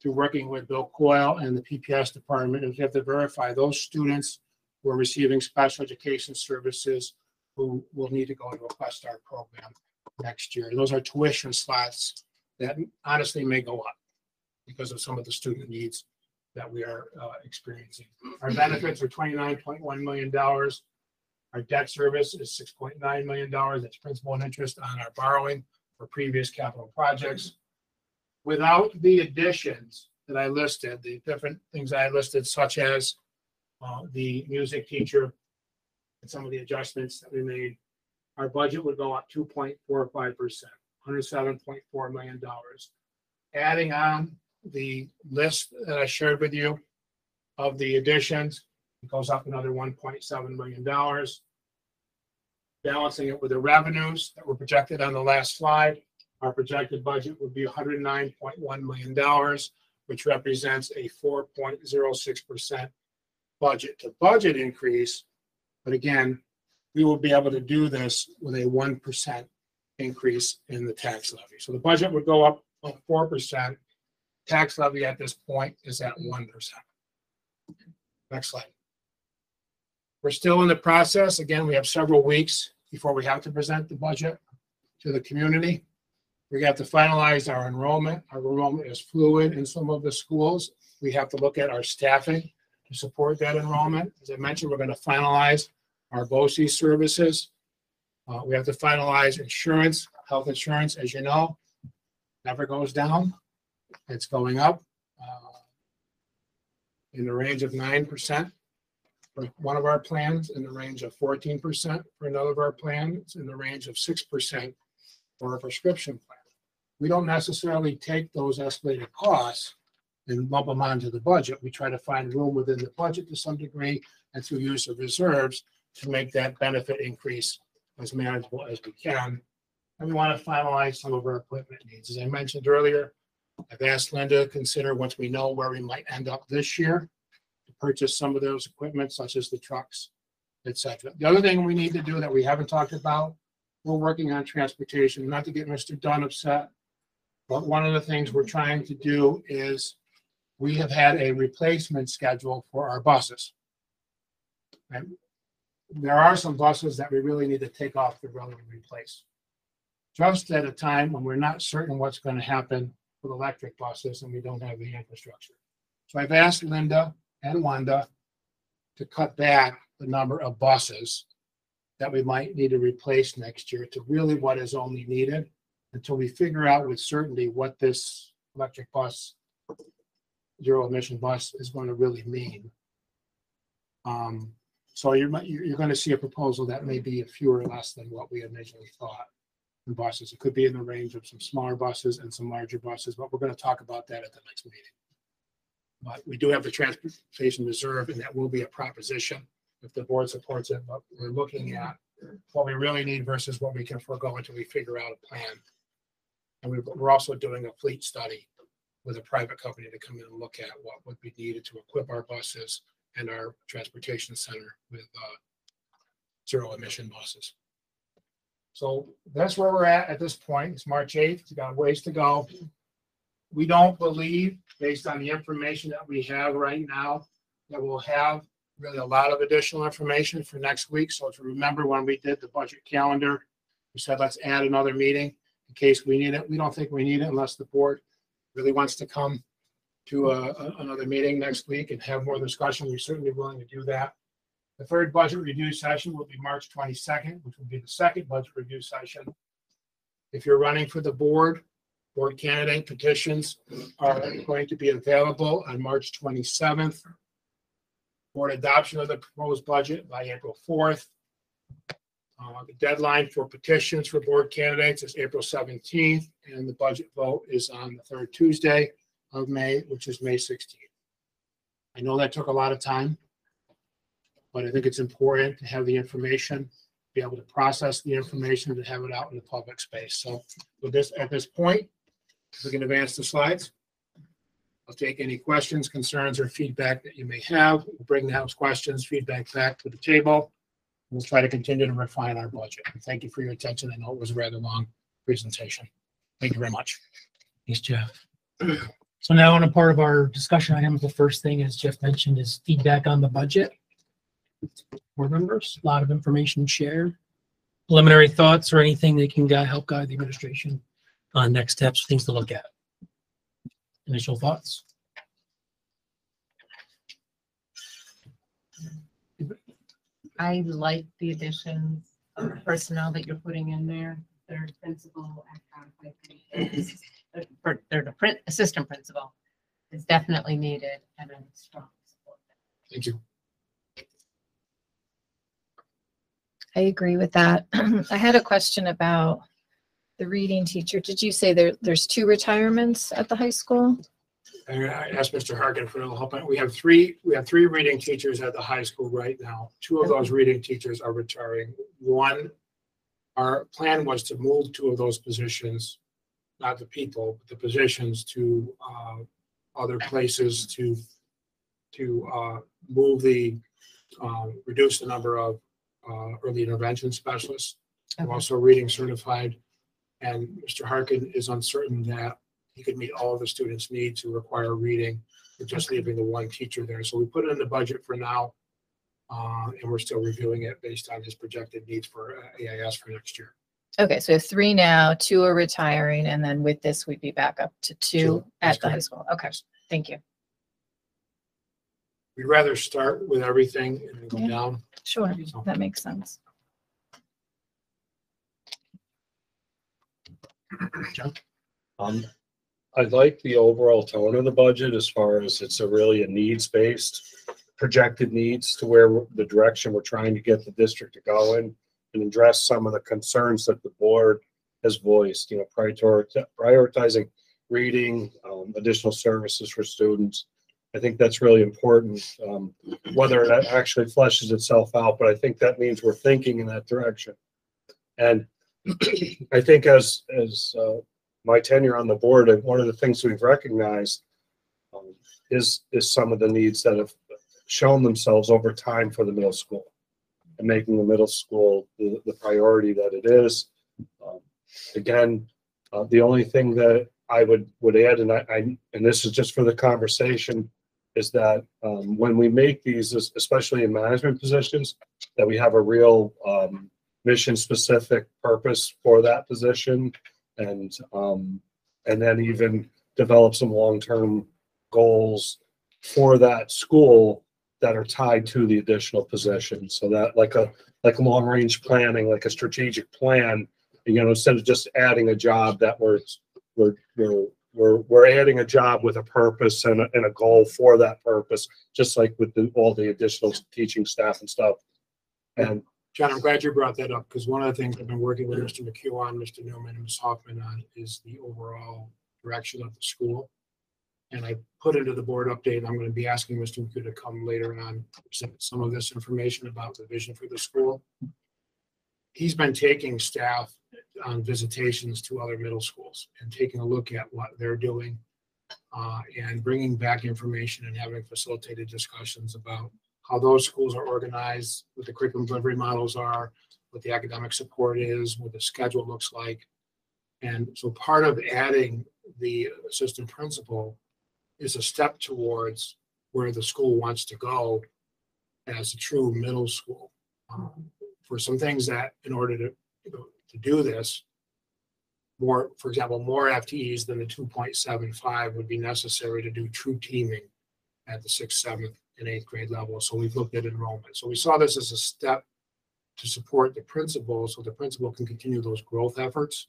through working with Bill Coyle and the PPS department is we have to verify those students who are receiving special education services who will need to go into a Quest Start program next year. And those are tuition slots that honestly may go up because of some of the student needs that we are experiencing. Our benefits are $29.1 million. Our debt service is $6.9 million. That's principal and interest on our borrowing for previous capital projects. Without the additions that I listed, the different things I listed, such as the music teacher and some of the adjustments that we made, our budget would go up 2.45%, $107.4 million. Adding on the list that I shared with you of the additions, it goes up another $1.7 million. Balancing it with the revenues that were projected on the last slide, our projected budget would be $109.1 million, which represents a 4.06% budget to budget increase. But again, we will be able to do this with a 1% increase in the tax levy. So the budget would go up 4%. Tax levy at this point is at 1%. Next slide. We're still in the process. Again, we have several weeks before we have to present the budget to the community. We have to finalize our enrollment. Our enrollment is fluid in some of the schools. We have to look at our staffing to support that enrollment. As I mentioned, we're going to finalize our BOCES services. We have to finalize insurance, health insurance, as you know, never goes down. It's going up in the range of 9% for one of our plans, in the range of 14% for another of our plans, in the range of 6% for a prescription plan. We don't necessarily take those escalated costs and lump them onto the budget. We try to find room within the budget to some degree and through use of reserves to make that benefit increase as manageable as we can. And we want to finalize some of our equipment needs. As I mentioned earlier, I've asked Linda to consider, once we know where we might end up this year, to purchase some of those equipment, such as the trucks, etc. The other thing we need to do that we haven't talked about, we're working on transportation, not to get Mr. Dunn upset, but one of the things we're trying to do is we have had a replacement schedule for our buses. And there are some buses that we really need to take off the road and replace, just at a time when we're not certain what's going to happen with electric buses and we don't have the infrastructure. So I've asked Linda and Wanda to cut back the number of buses that we might need to replace next year to really what is only needed until we figure out with certainty what this electric bus, zero emission bus, is going to really mean. So you're going to see a proposal that may be a few or less than what we originally thought in buses. It could be in the range of some smaller buses and some larger buses, but we're going to talk about that at the next meeting. But we do have the transportation reserve, and that will be a proposition if the board supports it. But we're looking at what we really need versus what we can forego until we figure out a plan. And we're also doing a fleet study with a private company to come in and look at what would be needed to equip our buses and our transportation center with zero emission buses. So that's where we're at this point. It's March 8th. It's got a ways to go. We don't believe, based on the information that we have right now, that we'll have really a lot of additional information for next week. So to remember, when we did the budget calendar, we said, let's add another meeting in case we need it. We don't think we need it unless the board really wants to come to another meeting next week and have more discussion. We're certainly willing to do that. The third budget review session will be March 22nd, which will be the second budget review session. If you're running for the board candidate petitions are going to be available on March 27th. Board adoption of the proposed budget by April 4th. The deadline for petitions for board candidates is April 17th, and the budget vote is on the third Tuesday of May, which is May 16th. I know that took a lot of time, but I think it's important to have the information be able to process the information and have it out in the public space. So with this, at this point, we can advance the slides. I'll take any questions, concerns, or feedback that you may have. We'll bring those questions, feedback back to the table. We'll try to continue to refine our budget. Thank you for your attention. I know it was a rather long presentation. Thank you very much. Thanks, Jeff. So now on a part of our discussion item, the first thing, as Jeff mentioned, is feedback on the budget. Board members, a lot of information shared. Preliminary thoughts or anything that can help guide the administration on next steps, things to look at. Initial thoughts? I like the additions of personnel that you're putting in there. Third principal and assistant principal is definitely needed, and I'm strong support that. Thank you. I agree with that. I had a question about the reading teacher. Did you say there's 2 retirements at the high school? I asked Mr. Harkin for a little help. We have three reading teachers at the high school right now. 2 of those reading teachers are retiring. One, our plan was to move 2 of those positions, not the people, but the positions to other places to move reduce the number of early intervention specialists. I'm also reading certified, and Mr. Harkin is uncertain that he could meet all of the students' needs who require reading, with just leaving the 1 teacher there. So we put it in the budget for now, and we're still reviewing it based on his projected needs for AIS for next year. Okay, so 3 now, 2 are retiring, and then with this, we'd be back up to 2 at the high school. Okay, thank you. We'd rather start with everything and then go down. Sure, that makes sense. John? I like the overall tone of the budget as far as it's really a needs-based, projected needs to where the direction we're trying to get the district to go in and address some of the concerns that the board has voiced, prioritizing reading, additional services for students. I think that's really important, whether that actually fleshes itself out, but I think that means we're thinking in that direction. And I think as my tenure on the board, one of the things we've recognized is some of the needs that have shown themselves over time for the middle school, and making the middle school the priority that it is. Again, the only thing that I would add, and this is just for the conversation, is that when we make these, especially in management positions, that we have a real mission-specific purpose for that position, and then even develop some long-term goals for that school that are tied to the additional position. So that like a long-range planning, like a strategic plan, instead of just adding a job, that we're adding a job with a purpose and a goal for that purpose, just like with all the additional teaching staff and stuff. And John, I'm glad you brought that up, because one of the things I've been working with Mr. McHugh on, Mr. Newman, and Ms. Hoffman on is the overall direction of the school. And I put into the board update, and I'm going to be asking Mr. McHugh to come later on, present some of this information about the vision for the school. He's been taking staff on visitations to other middle schools and taking a look at what they're doing, and bringing back information and having facilitated discussions about how those schools are organized, what the curriculum delivery models are, what the academic support is, what the schedule looks like. And so part of adding the assistant principal is a step towards where the school wants to go as a true middle school. For some things that, in order to do this, for example, more FTEs than the 2.75 would be necessary to do true teaming at the 6th, 7th, and 8th grade level. So we've looked at enrollment. So we saw this as a step to support the principal, so the principal can continue those growth efforts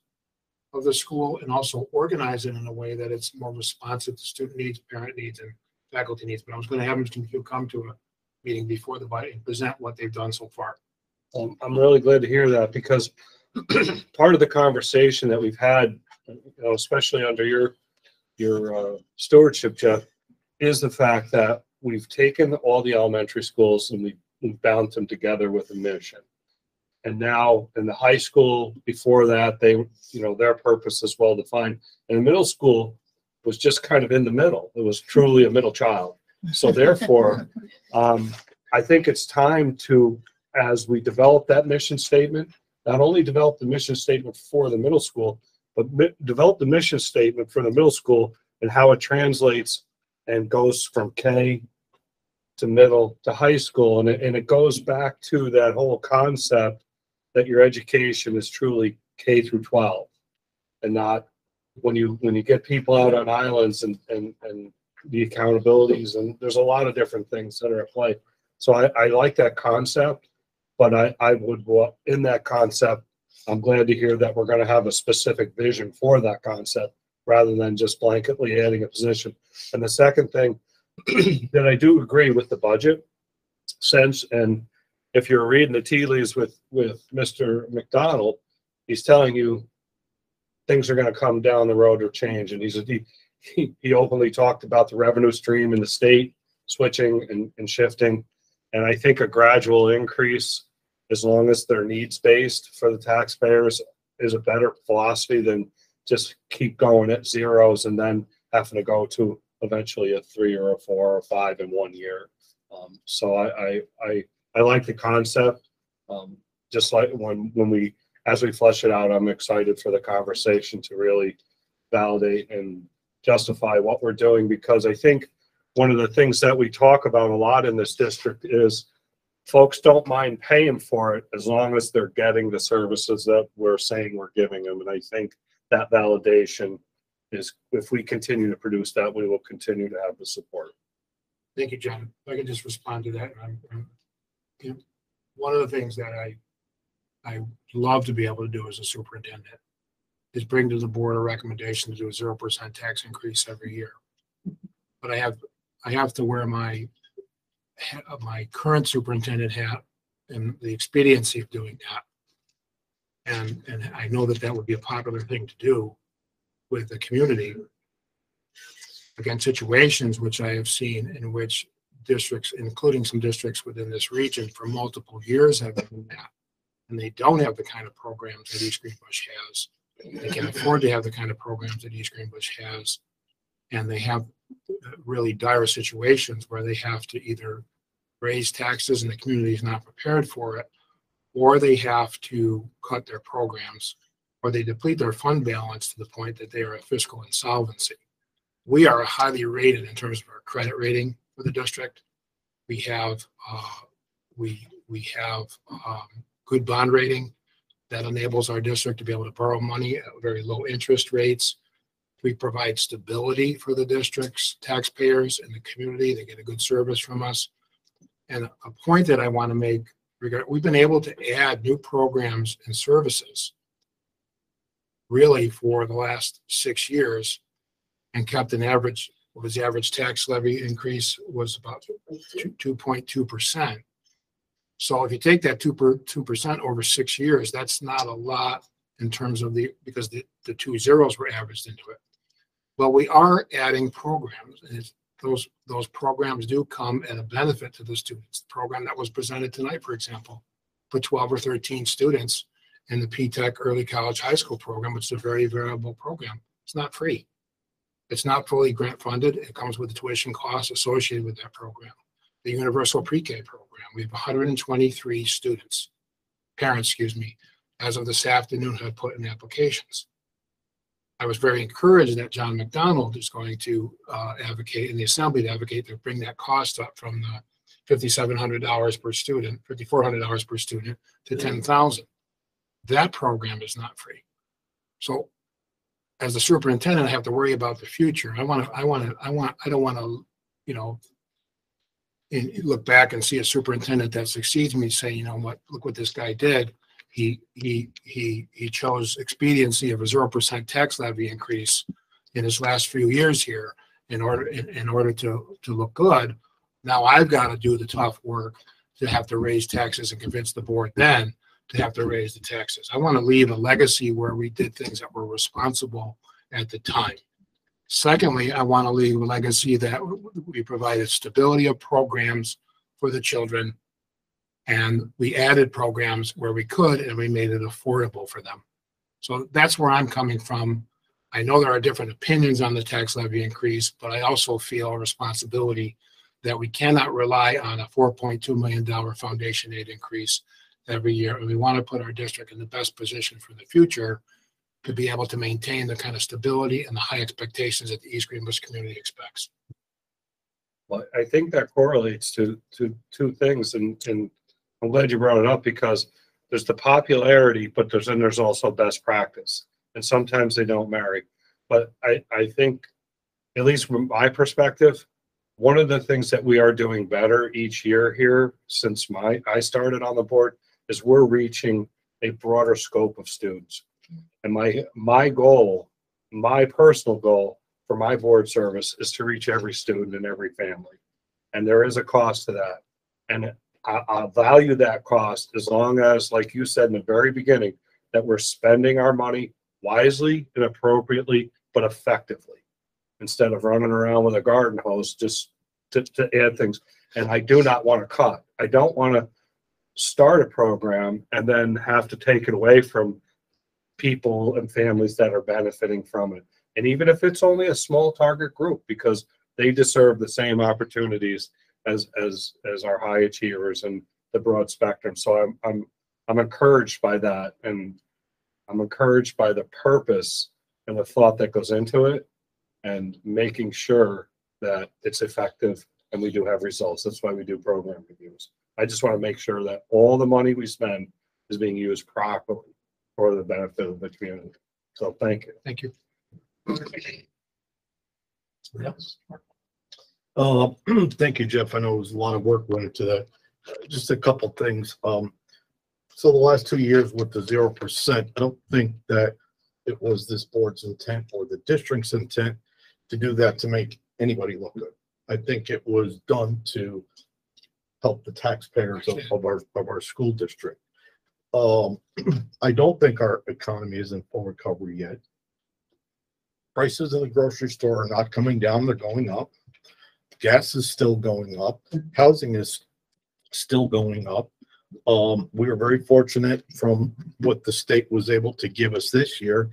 of the school and also organize it in a way that it's more responsive to student needs, parent needs, and faculty needs. But I was going to have Mr. McHugh come to a meeting before the budget and present what they've done so far. I'm really glad to hear that, because part of the conversation that we've had, especially under your stewardship, Jeff, is the fact that we've taken all the elementary schools and we've bound them together with a mission. And now in the high school, before that, they, you know, their purpose is well defined. And the middle school was just kind of in the middle. It was truly a middle child. So therefore, I think it's time to, as we develop that mission statement, not only develop the mission statement for the middle school, but develop the mission statement for the middle school and how it translates and goes from K to middle to high school. And it goes back to that whole concept that your education is truly K through 12 and not when you get people out on islands and the accountabilities, and there's a lot of different things that are at play. So I like that concept, but I would, in that concept, I'm glad to hear that we're going to have a specific vision for that concept rather than just blanketly adding a position. And the second thing that I do agree with the budget sense, and if you're reading the tea leaves with Mr. McDonald, he's telling you things are going to come down the road or change. And he openly talked about the revenue stream in the state switching and shifting. And I think a gradual increase, as long as they're needs-based for the taxpayers, is a better philosophy than just keep going at zeros and then having to go to eventually a 3 or a 4 or 5 in 1 year. So I like the concept. Just like as we flesh it out, I'm excited for the conversation to really validate and justify what we're doing, because I think one of the things that we talk about a lot in this district is folks don't mind paying for it as long as they're getting the services that we're saying we're giving them. And I think that validation is, if we continue to produce that, we will continue to have the support. Thank you, John. If I can just respond to that. You know, one of the things that I love to be able to do as a superintendent is bring to the board a recommendation to do a 0% tax increase every year. But I have to wear my current superintendent hat and the expediency of doing that. And I know that would be a popular thing to do with the community. Again, situations which I have seen in which districts, including some districts within this region, for multiple years have done that. And they don't have the kind of programs that East Greenbush has. They can afford to have the kind of programs that East Greenbush has. And they have really dire situations where they have to either raise taxes and the community is not prepared for it, or they have to cut their programs, or they deplete their fund balance to the point that they are at fiscal insolvency. We are highly rated in terms of our credit rating for the district. We have good bond rating that enables our district to be able to borrow money at very low interest rates. We provide stability for the district's taxpayers and the community. They get a good service from us. And a point that I want to make, we've been able to add new programs and services really for the last 6 years and kept an average, what was the average tax levy increase was about 2.2%. So if you take that 2% over 6 years, that's not a lot in terms of because the 2 zeros were averaged into it. Well, we are adding programs, and those programs do come at a benefit to the students. The program that was presented tonight, for example, for 12 or 13 students in the P-TECH Early College High School program, which is a very variable program. It's not free. It's not fully grant funded. It comes with the tuition costs associated with that program. The Universal Pre-K program, we have 123 students, parents, as of this afternoon have put in applications. I was very encouraged that John McDonald is going to advocate in the assembly to advocate to bring that cost up from the $5,700 per student, $5,400 per student to $10,000. That program is not free. So as a superintendent, I have to worry about the future. I don't want to, look back and see a superintendent that succeeds me say, you know what, look what this guy did. He chose expediency of a 0% tax levy increase in his last few years here in order to look good. Now I've got to do the tough work to have to raise taxes and convince the board then to have to raise the taxes. I want to leave a legacy where we did things that were responsible at the time. Secondly, I want to leave a legacy that we provided stability of programs for the children And we added programs where we could, and we made it affordable for them. So that's where I'm coming from. I know there are different opinions on the tax levy increase, but I also feel a responsibility that we cannot rely on a $4.2 million foundation aid increase every year. And we want to put our district in the best position for the future to be able to maintain the kind of stability and the high expectations that the East Greenbush community expects. Well, I think that correlates to two things, and I'm glad you brought it up, because there's the popularity, but there's also best practice, and sometimes they don't marry. But I think, at least from my perspective, one of the things that we are doing better each year here since I started on the board is we're reaching a broader scope of students. And my goal, my personal goal for my board service is to reach every student and every family. And there is a cost to that. And I'll value that cost as long as, like you said in the very beginning, that we're spending our money wisely and appropriately, but effectively, instead of running around with a garden hose just to add things. And I do not want to cut. I don't want to start a program and then have to take it away from people and families that are benefiting from it. And even if it's only a small target group, because they deserve the same opportunities as our high achievers and the broad spectrum. So I'm encouraged by that, and I'm encouraged by the purpose and the thought that goes into it, and making sure that it's effective and we do have results. That's why we do program reviews. I just want to make sure that all the money we spend is being used properly for the benefit of the community. So thank you. Thank you. Somebody else? Thank you, Jeff. I know it was a lot of work went into that. Just a couple things. So the last 2 years with the 0%, I don't think that it was this board's intent or the district's intent to do that to make anybody look good. I think it was done to help the taxpayers of our school district. I don't think our economy is in full recovery yet. Prices in the grocery store are not coming down, they're going up. Gas is still going up. Housing is still going up. We were very fortunate from what the state was able to give us this year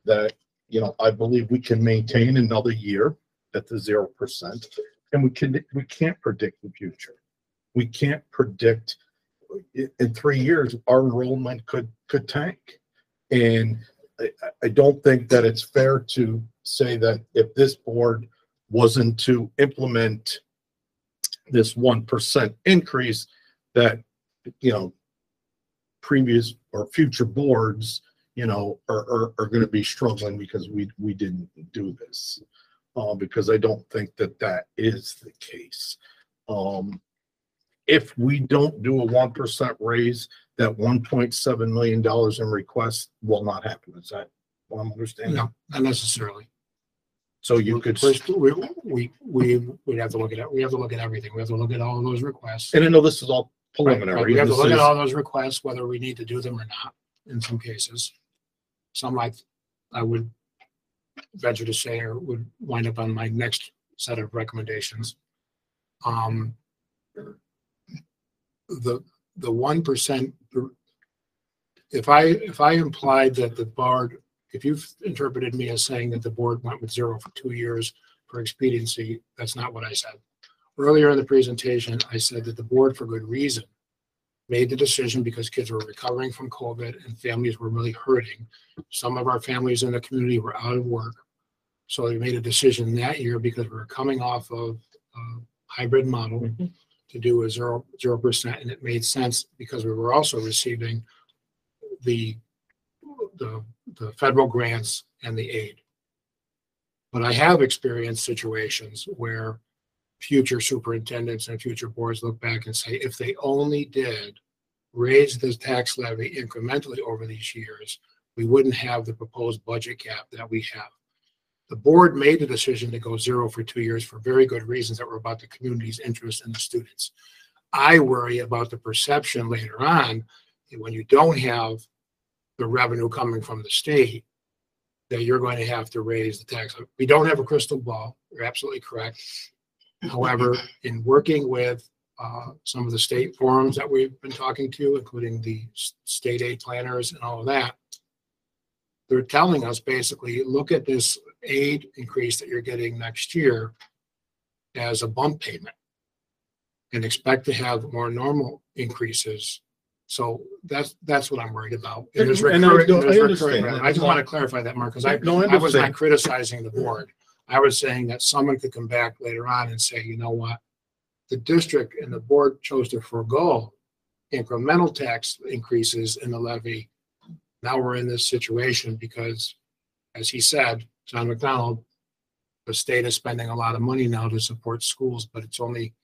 that, you know, I believe we can maintain another year at the 0%. And we can't predict the future. We can't predict in 3 years our enrollment could tank. And I don't think that it's fair to say that if this board wasn't to implement this 1% increase, that, you know, previous or future boards, you know, are going to be struggling because we didn't do this. Because I don't think that that is the case. If we don't do a 1% raise, that $1.7 million in requests will not happen. Is that what I'm understanding? No, not necessarily. So you could, First, we'd have to look at it. We have to look at everything. We have to look at all of those requests. and I know this is all Right, preliminary. we have to This look at is- all those requests, whether we need to do them or not, in some cases. Some I would venture to say or would wind up on my next set of recommendations. The 1%, if I implied that the board, if you've interpreted me as saying that the board went with 0 for 2 years for expediency, that's not what I said. Earlier in the presentation, I said that the board, for good reason, made the decision because kids were recovering from COVID and families were really hurting. Some of our families in the community were out of work. So we made a decision that year because we were coming off of a hybrid model to do a 0%. And it made sense because we were also receiving the federal grants and the aid. But I have experienced situations where future superintendents and future boards look back and say, if they only did raise the tax levy incrementally over these years, we wouldn't have the proposed budget gap that we have. The board made the decision to go 0 for 2 years for very good reasons that were about the community's interest in the students. I worry about the perception later on that when you don't have the revenue coming from the state, that you're going to have to raise the tax. We don't have a crystal ball. You're absolutely correct. However, in working with some of the state forums that we've been talking to, including the state aid planners and all of that, they're telling us basically, look at this aid increase that you're getting next year as a bump payment and expect to have more normal increases. So that's what I'm worried about. And there's And I recurring- don't- I there's understand recurring- that. I just want to clarify that, Mark, because I No, I was understand. not criticizing the board. I was saying that someone could come back later on and say, you know what? The district and the board chose to forego incremental tax increases in the levy. Now we're in this situation because, as he said, John McDonald, the state is spending a lot of money now to support schools, but it's only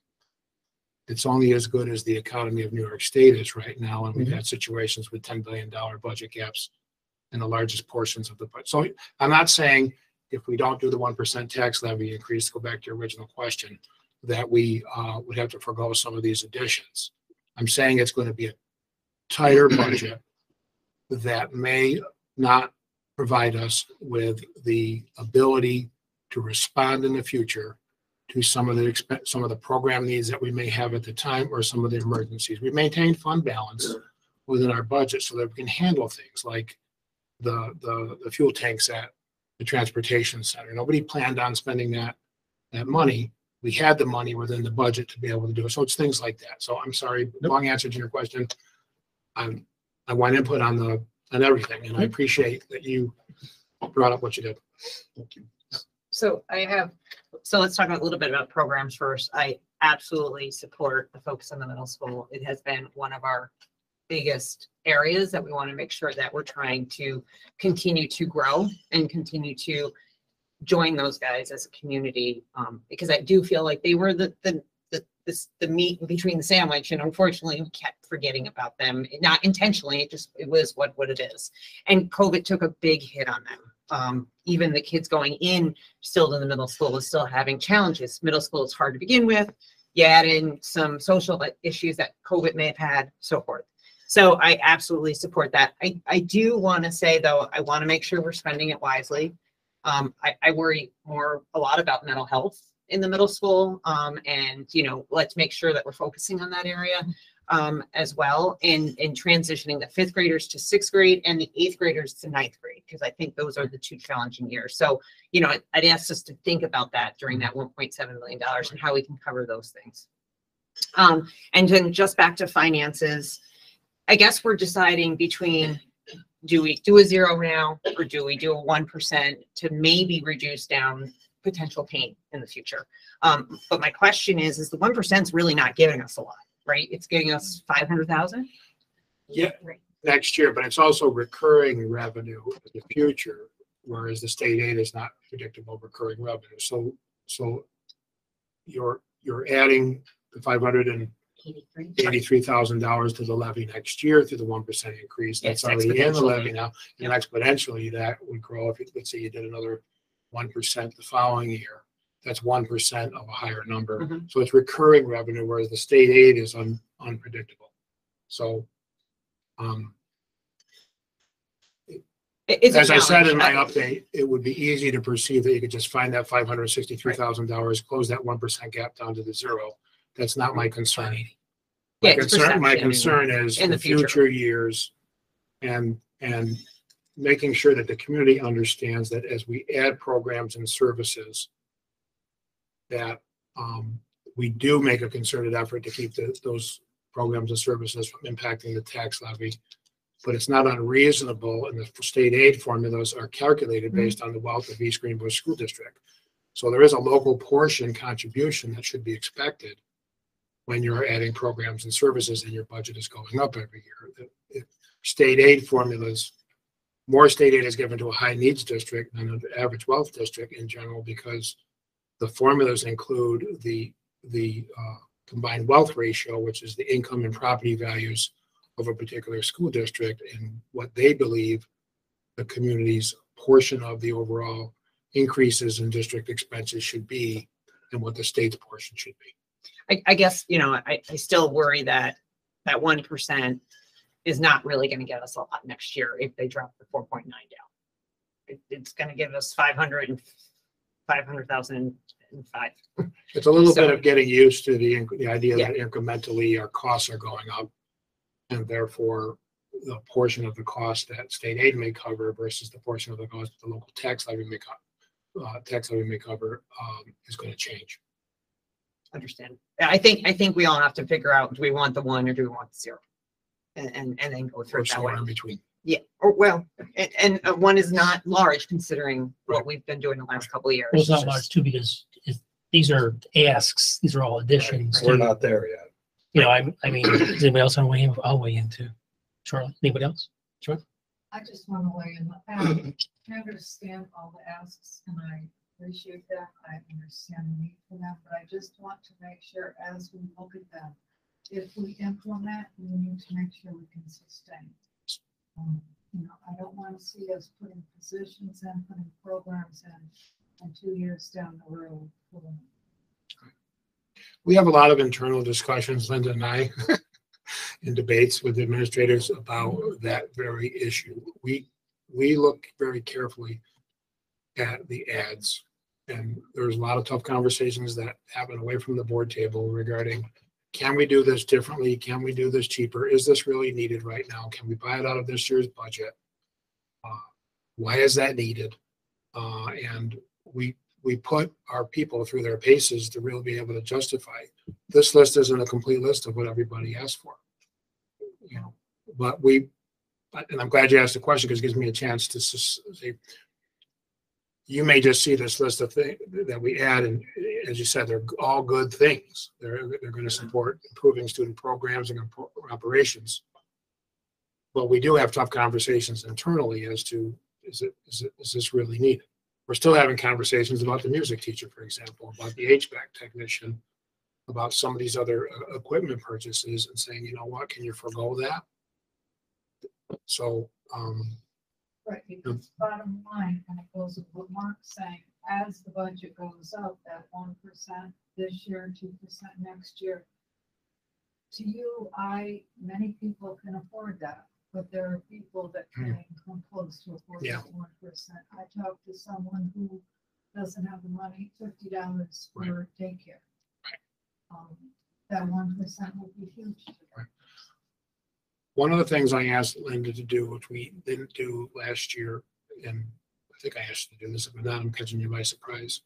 as good as the economy of New York State is right now. And we've had situations with $10 billion budget gaps in the largest portions of the budget. So I'm not saying if we don't do the 1% tax levy increase, go back to your original question, that we would have to forego some of these additions. I'm saying it's going to be a tighter budget that may not provide us with the ability to respond in the future to some of the program needs that we may have at the time or some of the emergencies. We maintain fund balance within our budget so that we can handle things like the fuel tanks at the transportation center. Nobody planned on spending that money. We had the money within the budget to be able to do it. So it's things like that. So I'm sorry, long answer to your question. I want input on everything, and I appreciate that you brought up what you did. Thank you. So let's talk a little bit about programs first. I absolutely support the focus on the middle school. It has been one of our biggest areas that we want to make sure that we're trying to continue to grow and continue to join those guys as a community. Because I do feel like they were the meat between the sandwich, and unfortunately we kept forgetting about them. Not intentionally, it was what it is. And COVID took a big hit on them. Even the kids going in still to the middle school is still having challenges. Middle school is hard to begin with. You add in some social issues that COVID may have had, so forth. So I absolutely support that. I do want to say, though, I want to make sure we're spending it wisely. I worry a lot about mental health in the middle school. And, let's make sure that we're focusing on that area as well, and transitioning the 5th graders to 6th grade and the 8th graders to 9th grade, because I think those are the two challenging years. So, I'd ask us to think about that during that $1.7 million and how we can cover those things. And then just back to finances, I guess we're deciding between, do we do a 0 now, or do we do a 1% to maybe reduce down potential pain in the future? But my question is the 1% is really not giving us a lot, right? It's giving us 500,000. Yeah, Right. next year, but it's also recurring revenue in the future, whereas the state aid is not predictable recurring revenue. So you're adding the $583,000 to the levy next year through the 1% increase. That's Yes, already in the exponentially. levy now, and exponentially that would grow if, let's say you did another 1% the following year. That's 1% of a higher number. Mhm. So it's recurring revenue, whereas the state aid is unpredictable. So, It's a as I said in my challenge. update, it would be easy to perceive that you could just find that $563,000, close that 1% gap down to the 0. That's not my concern. Yeah, My it's concern is in the the future. future years and making sure that the community understands that as we add programs and services, that we do make a concerted effort to keep those programs and services from impacting the tax levy. But it's not unreasonable, and the state aid formulas are calculated based on the wealth of East Greenbush School District. So there is a local portion contribution that should be expected when you're adding programs and services and your budget is going up every year. State aid formulas, more state aid is given to a high needs district than an average wealth district in general, because the formulas include the combined wealth ratio, which is the income and property values of a particular school district and what they believe the community's portion of the overall increases in district expenses should be and what the state's portion should be. I guess, I still worry that 1% is not really going to get us a lot next year if they drop the 4.9 down. It's going to give us 500 500,005. It's a little bit So- of getting used to the idea that incrementally our costs are going up. And therefore, the portion of the cost that state aid may cover versus the portion of the cost the local tax levy may cover is going to change. Understand. I think we all have to figure out, do we want the 1 or do we want the 0? And then go through Or it that way. somewhere in between. Yeah, or well, and 1 is not large considering what we've been doing the last couple of years. Well, it's not Just- large too, because these are asks, these are all additions. We're to- not there yet. You know, I mean, does anybody else want to weigh in? I'll weigh in too. Charlie, anybody else? I just want to weigh in. I understand all the asks and I appreciate that. I understand the need for them, but I just want to make sure as we look at them, if we implement, we need to make sure we can sustain. You know, I don't want to see us putting positions in, putting programs in, and 2 years down the road. We have a lot of internal discussions, Linda and I, in debates with administrators about that very issue. We look very carefully at the ads, and there's a lot of tough conversations that happen away from the board table regarding, can we do this differently? Can we do this cheaper? Is this really needed right now? Can we buy it out of this year's budget? Why is that needed? And we put our people through their paces to really be able to justify. This list isn't a complete list of what everybody asked for. You know, but and I'm glad you asked the question because it gives me a chance to say, you may just see this list of things that we add, and as you said, they're all good things. They're going to support improving student programs and operations. But we do have tough conversations internally as to, is this really needed? We're still having conversations about the music teacher, for example, about the HVAC technician, about some of these other equipment purchases, and saying, you know what, can you forego that? So, Right, because bottom line, and it goes with what Mark's saying, as the budget goes up, that 1% this year, 2% next year. To you, many people can afford that, but there are people that can't even come close to affording Yeah. 1%. I talked to someone who doesn't have the money, $50 for daycare. That 1% would be huge. To them. one of the things I asked Linda to do, which we didn't do last year, and I think I asked you to do this, if not, I'm catching you by surprise.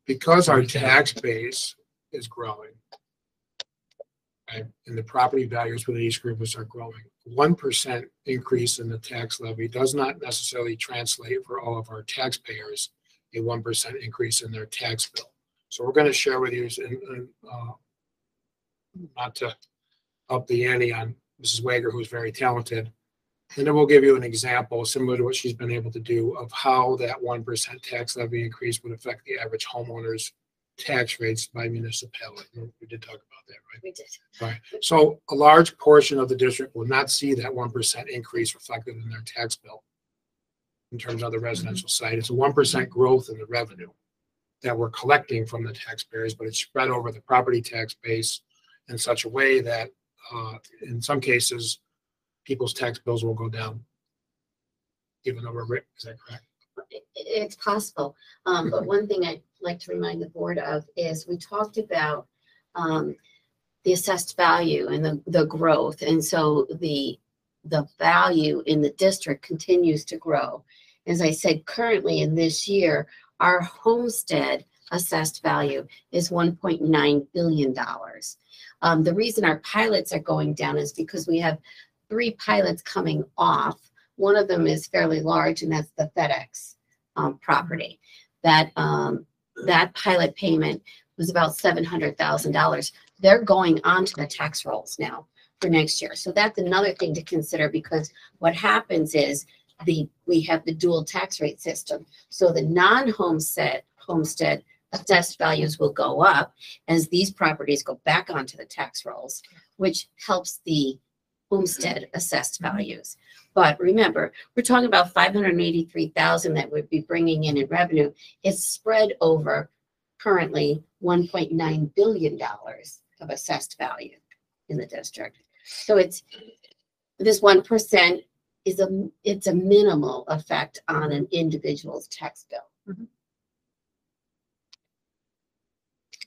Because our tax base is growing, right, and the property values within each group are growing, 1% increase in the tax levy does not necessarily translate for all of our taxpayers a 1% increase in their tax bill. So we're going to share with you, and not to up the ante on Mrs. Wager, who's very talented. And then we'll give you an example similar to what she's been able to do of how that 1% tax levy increase would affect the average homeowner's tax rates by municipality. We did talk about that, right? We did. Right. So a large portion of the district will not see that 1% increase reflected in their tax bill in terms of the residential side. It's a 1% growth in the revenue that we're collecting from the taxpayers, but it's spread over the property tax base in such a way that in some cases, people's tax bills will go down, even though we're, is that correct? It's possible. But one thing I'd like to remind the board of is we talked about the assessed value and the growth. And so the value in the district continues to grow. As I said, currently in this year, our homestead assessed value is $1.9 billion. The reason our pilots are going down is because we have 3 pilots coming off. One of them is fairly large, and that's the FedEx property. That pilot payment was about $700,000. They're going onto the tax rolls now for next year. So that's another thing to consider, because what happens is we have the dual tax rate system. So the non-homestead assessed values will go up as these properties go back onto the tax rolls, which helps the homestead assessed values. But remember, we're talking about $583,000 that would be bringing in revenue. It's spread over currently $1.9 billion of assessed value in the district. So it's this 1% it's a minimal effect on an individual's tax bill.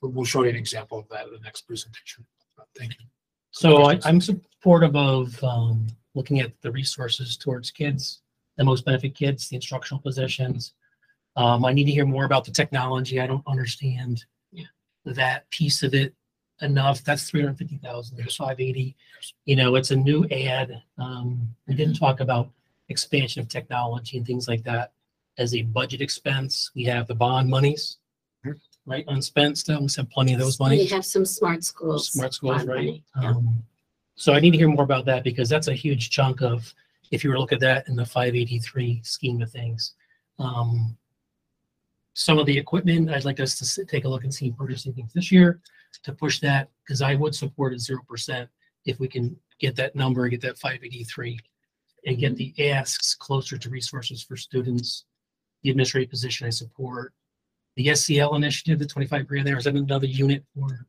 we'll show you an example of that in the next presentation. Thank you. So I'm supportive of looking at the resources towards kids, the most benefit kids, the instructional positions. I need to hear more about the technology. I don't understand that piece of it enough. That's 350,000. There's 580. You know, it's a new ad. We didn't talk about expansion of technology and things like that as a budget expense. We have the bond monies, right, unspent still. We have plenty of those We monies. have some smart schools. Smart schools, bond right? money, yeah. So I need to hear more about that because that's a huge chunk of, if you were to look at that in the 583 scheme of things. Some of the equipment, I'd like us to take a look and see purchasing things this year to push that, because I would support a 0% if we can get that number, get that 583, and get the asks closer to resources for students. The administrative position I support. The SCL initiative, the 25 grand there, is that another unit for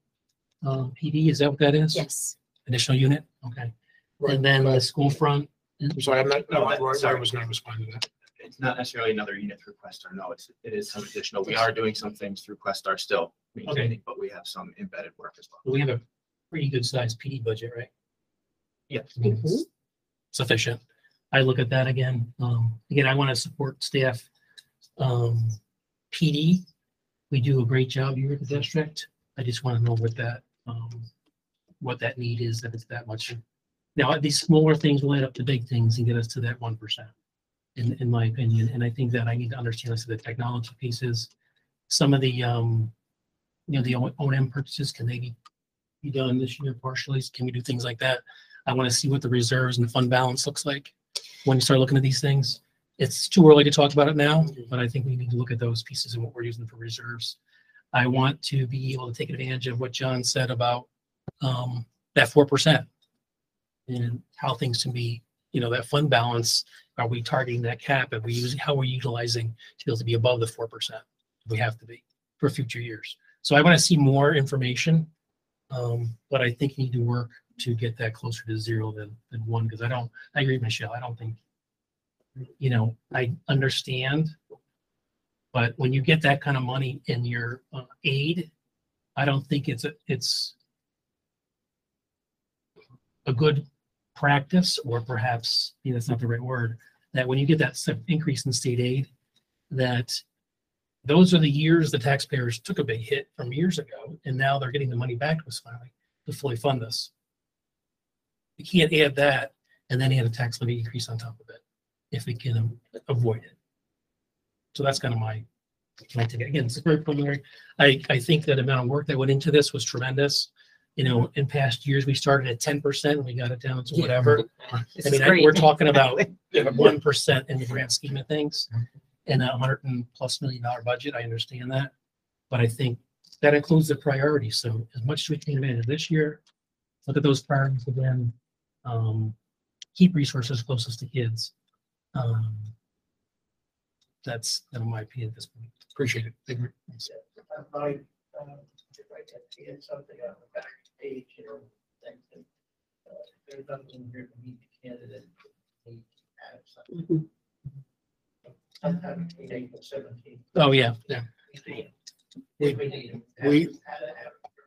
PD? Is that what that is? Yes. Additional unit? Okay. And then the school front. I'm sorry, I'm not, no, No, Roy sorry. was going to respond to that. It's not necessarily another unit through Questar. No, it is some additional. We are doing some things through Questar still maintaining, but we have some embedded work as well. We have a pretty good sized PD budget, right? Yeah. I mean, it's sufficient. I look at that again. Again, I want to support staff. PD, we do a great job here at the district. I just want to know what that need is, if it's that much. Now, these smaller things will add up to big things and get us to that 1%, in my opinion. And I think that I need to understand this, the technology pieces, some of the, the O&M purchases, can they be done this year partially? Can we do things like that? I want to see what the reserves and the fund balance looks like when you start looking at these things. It's too early to talk about it now, but I think we need to look at those pieces and what we're using for reserves. I want to be able to take advantage of what John said about that 4% and how things can be, that fund balance. Are we targeting that cap? Are we using, how are we utilizing to be able to be above the 4%? We have to be for future years. So I want to see more information, but I think you need to work to get that closer to 0 than 1, because I agree with Michelle. I don't think, I understand, but when you get that kind of money in your aid, I don't think it's a good practice, or perhaps that's not the right word, that when you get that increase in state aid, that those are the years the taxpayers took a big hit from years ago, and now they're getting the money back to us finally to fully fund this. You can't add that and then add a tax levy increase on top of it if we can avoid it. So that's kind of my take. Again, it's very preliminary. I think that amount of work that went into this was tremendous. In past years, we started at 10% and we got it down to whatever. We're talking about 1% in the grand scheme of things and $100+ million budget. I understand that, but I think that includes the priorities. So as much as we can manage this year, look at those priorities again. Keep resources closest to kids. That's my opinion at this point. Appreciate it. Thank you. If I could get something on the back page, things that, there's nothing here to meet the candidate. Need to add something. Sometime between 8 and 17. Oh, yeah.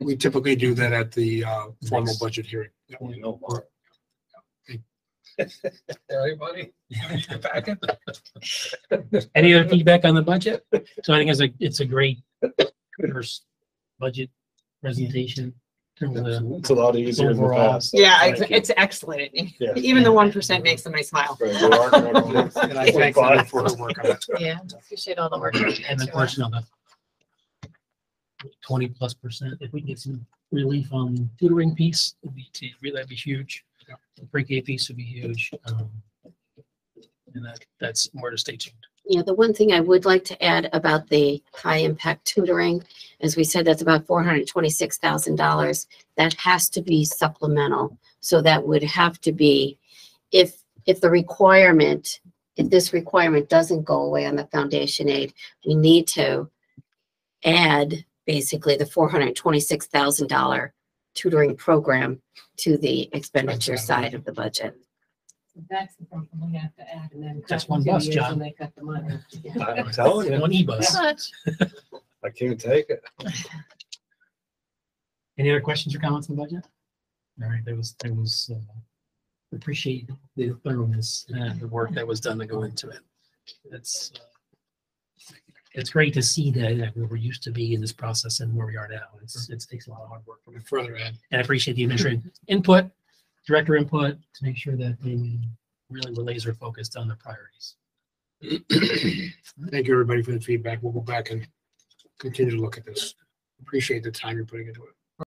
We typically do that at the formal budget hearing. Everybody, Any other feedback on the budget? So I think it's a great first budget presentation. it's a lot easier in the Overall. past. Yeah, it's excellent. Yeah. Even the 1% makes somebody smile. Right, we are gonna- And I thank them for her work on it. Yeah, appreciate all the work. And the question on the 20+%, if we can get some relief on the tutoring piece, that'd be huge. The pre-K piece would be huge. And that's more to stay tuned. Yeah, the one thing I would like to add about the high impact tutoring, as we said, that's about $426,000. That has to be supplemental. So that would have to be, if this requirement doesn't go away on the foundation aid, we need to add basically the $426,000 tutoring program to the expenditure side of the budget. That's the problem we have to add, and then. That's cut one in 2 bus, years John. And they cut the money. I'm telling you, One e-bus. I can't take it. Any other questions or comments on the budget? All right, appreciate the thoroughness and the work that was done to go into it. It's great to see that where we used to be in this process and where we are now. It takes a lot of hard work from it. Further ahead. And I appreciate the administrative input, director input to make sure that they really were laser focused on their priorities. Thank you, everybody, for the feedback. We'll go back and continue to look at this. Appreciate the time you're putting into it.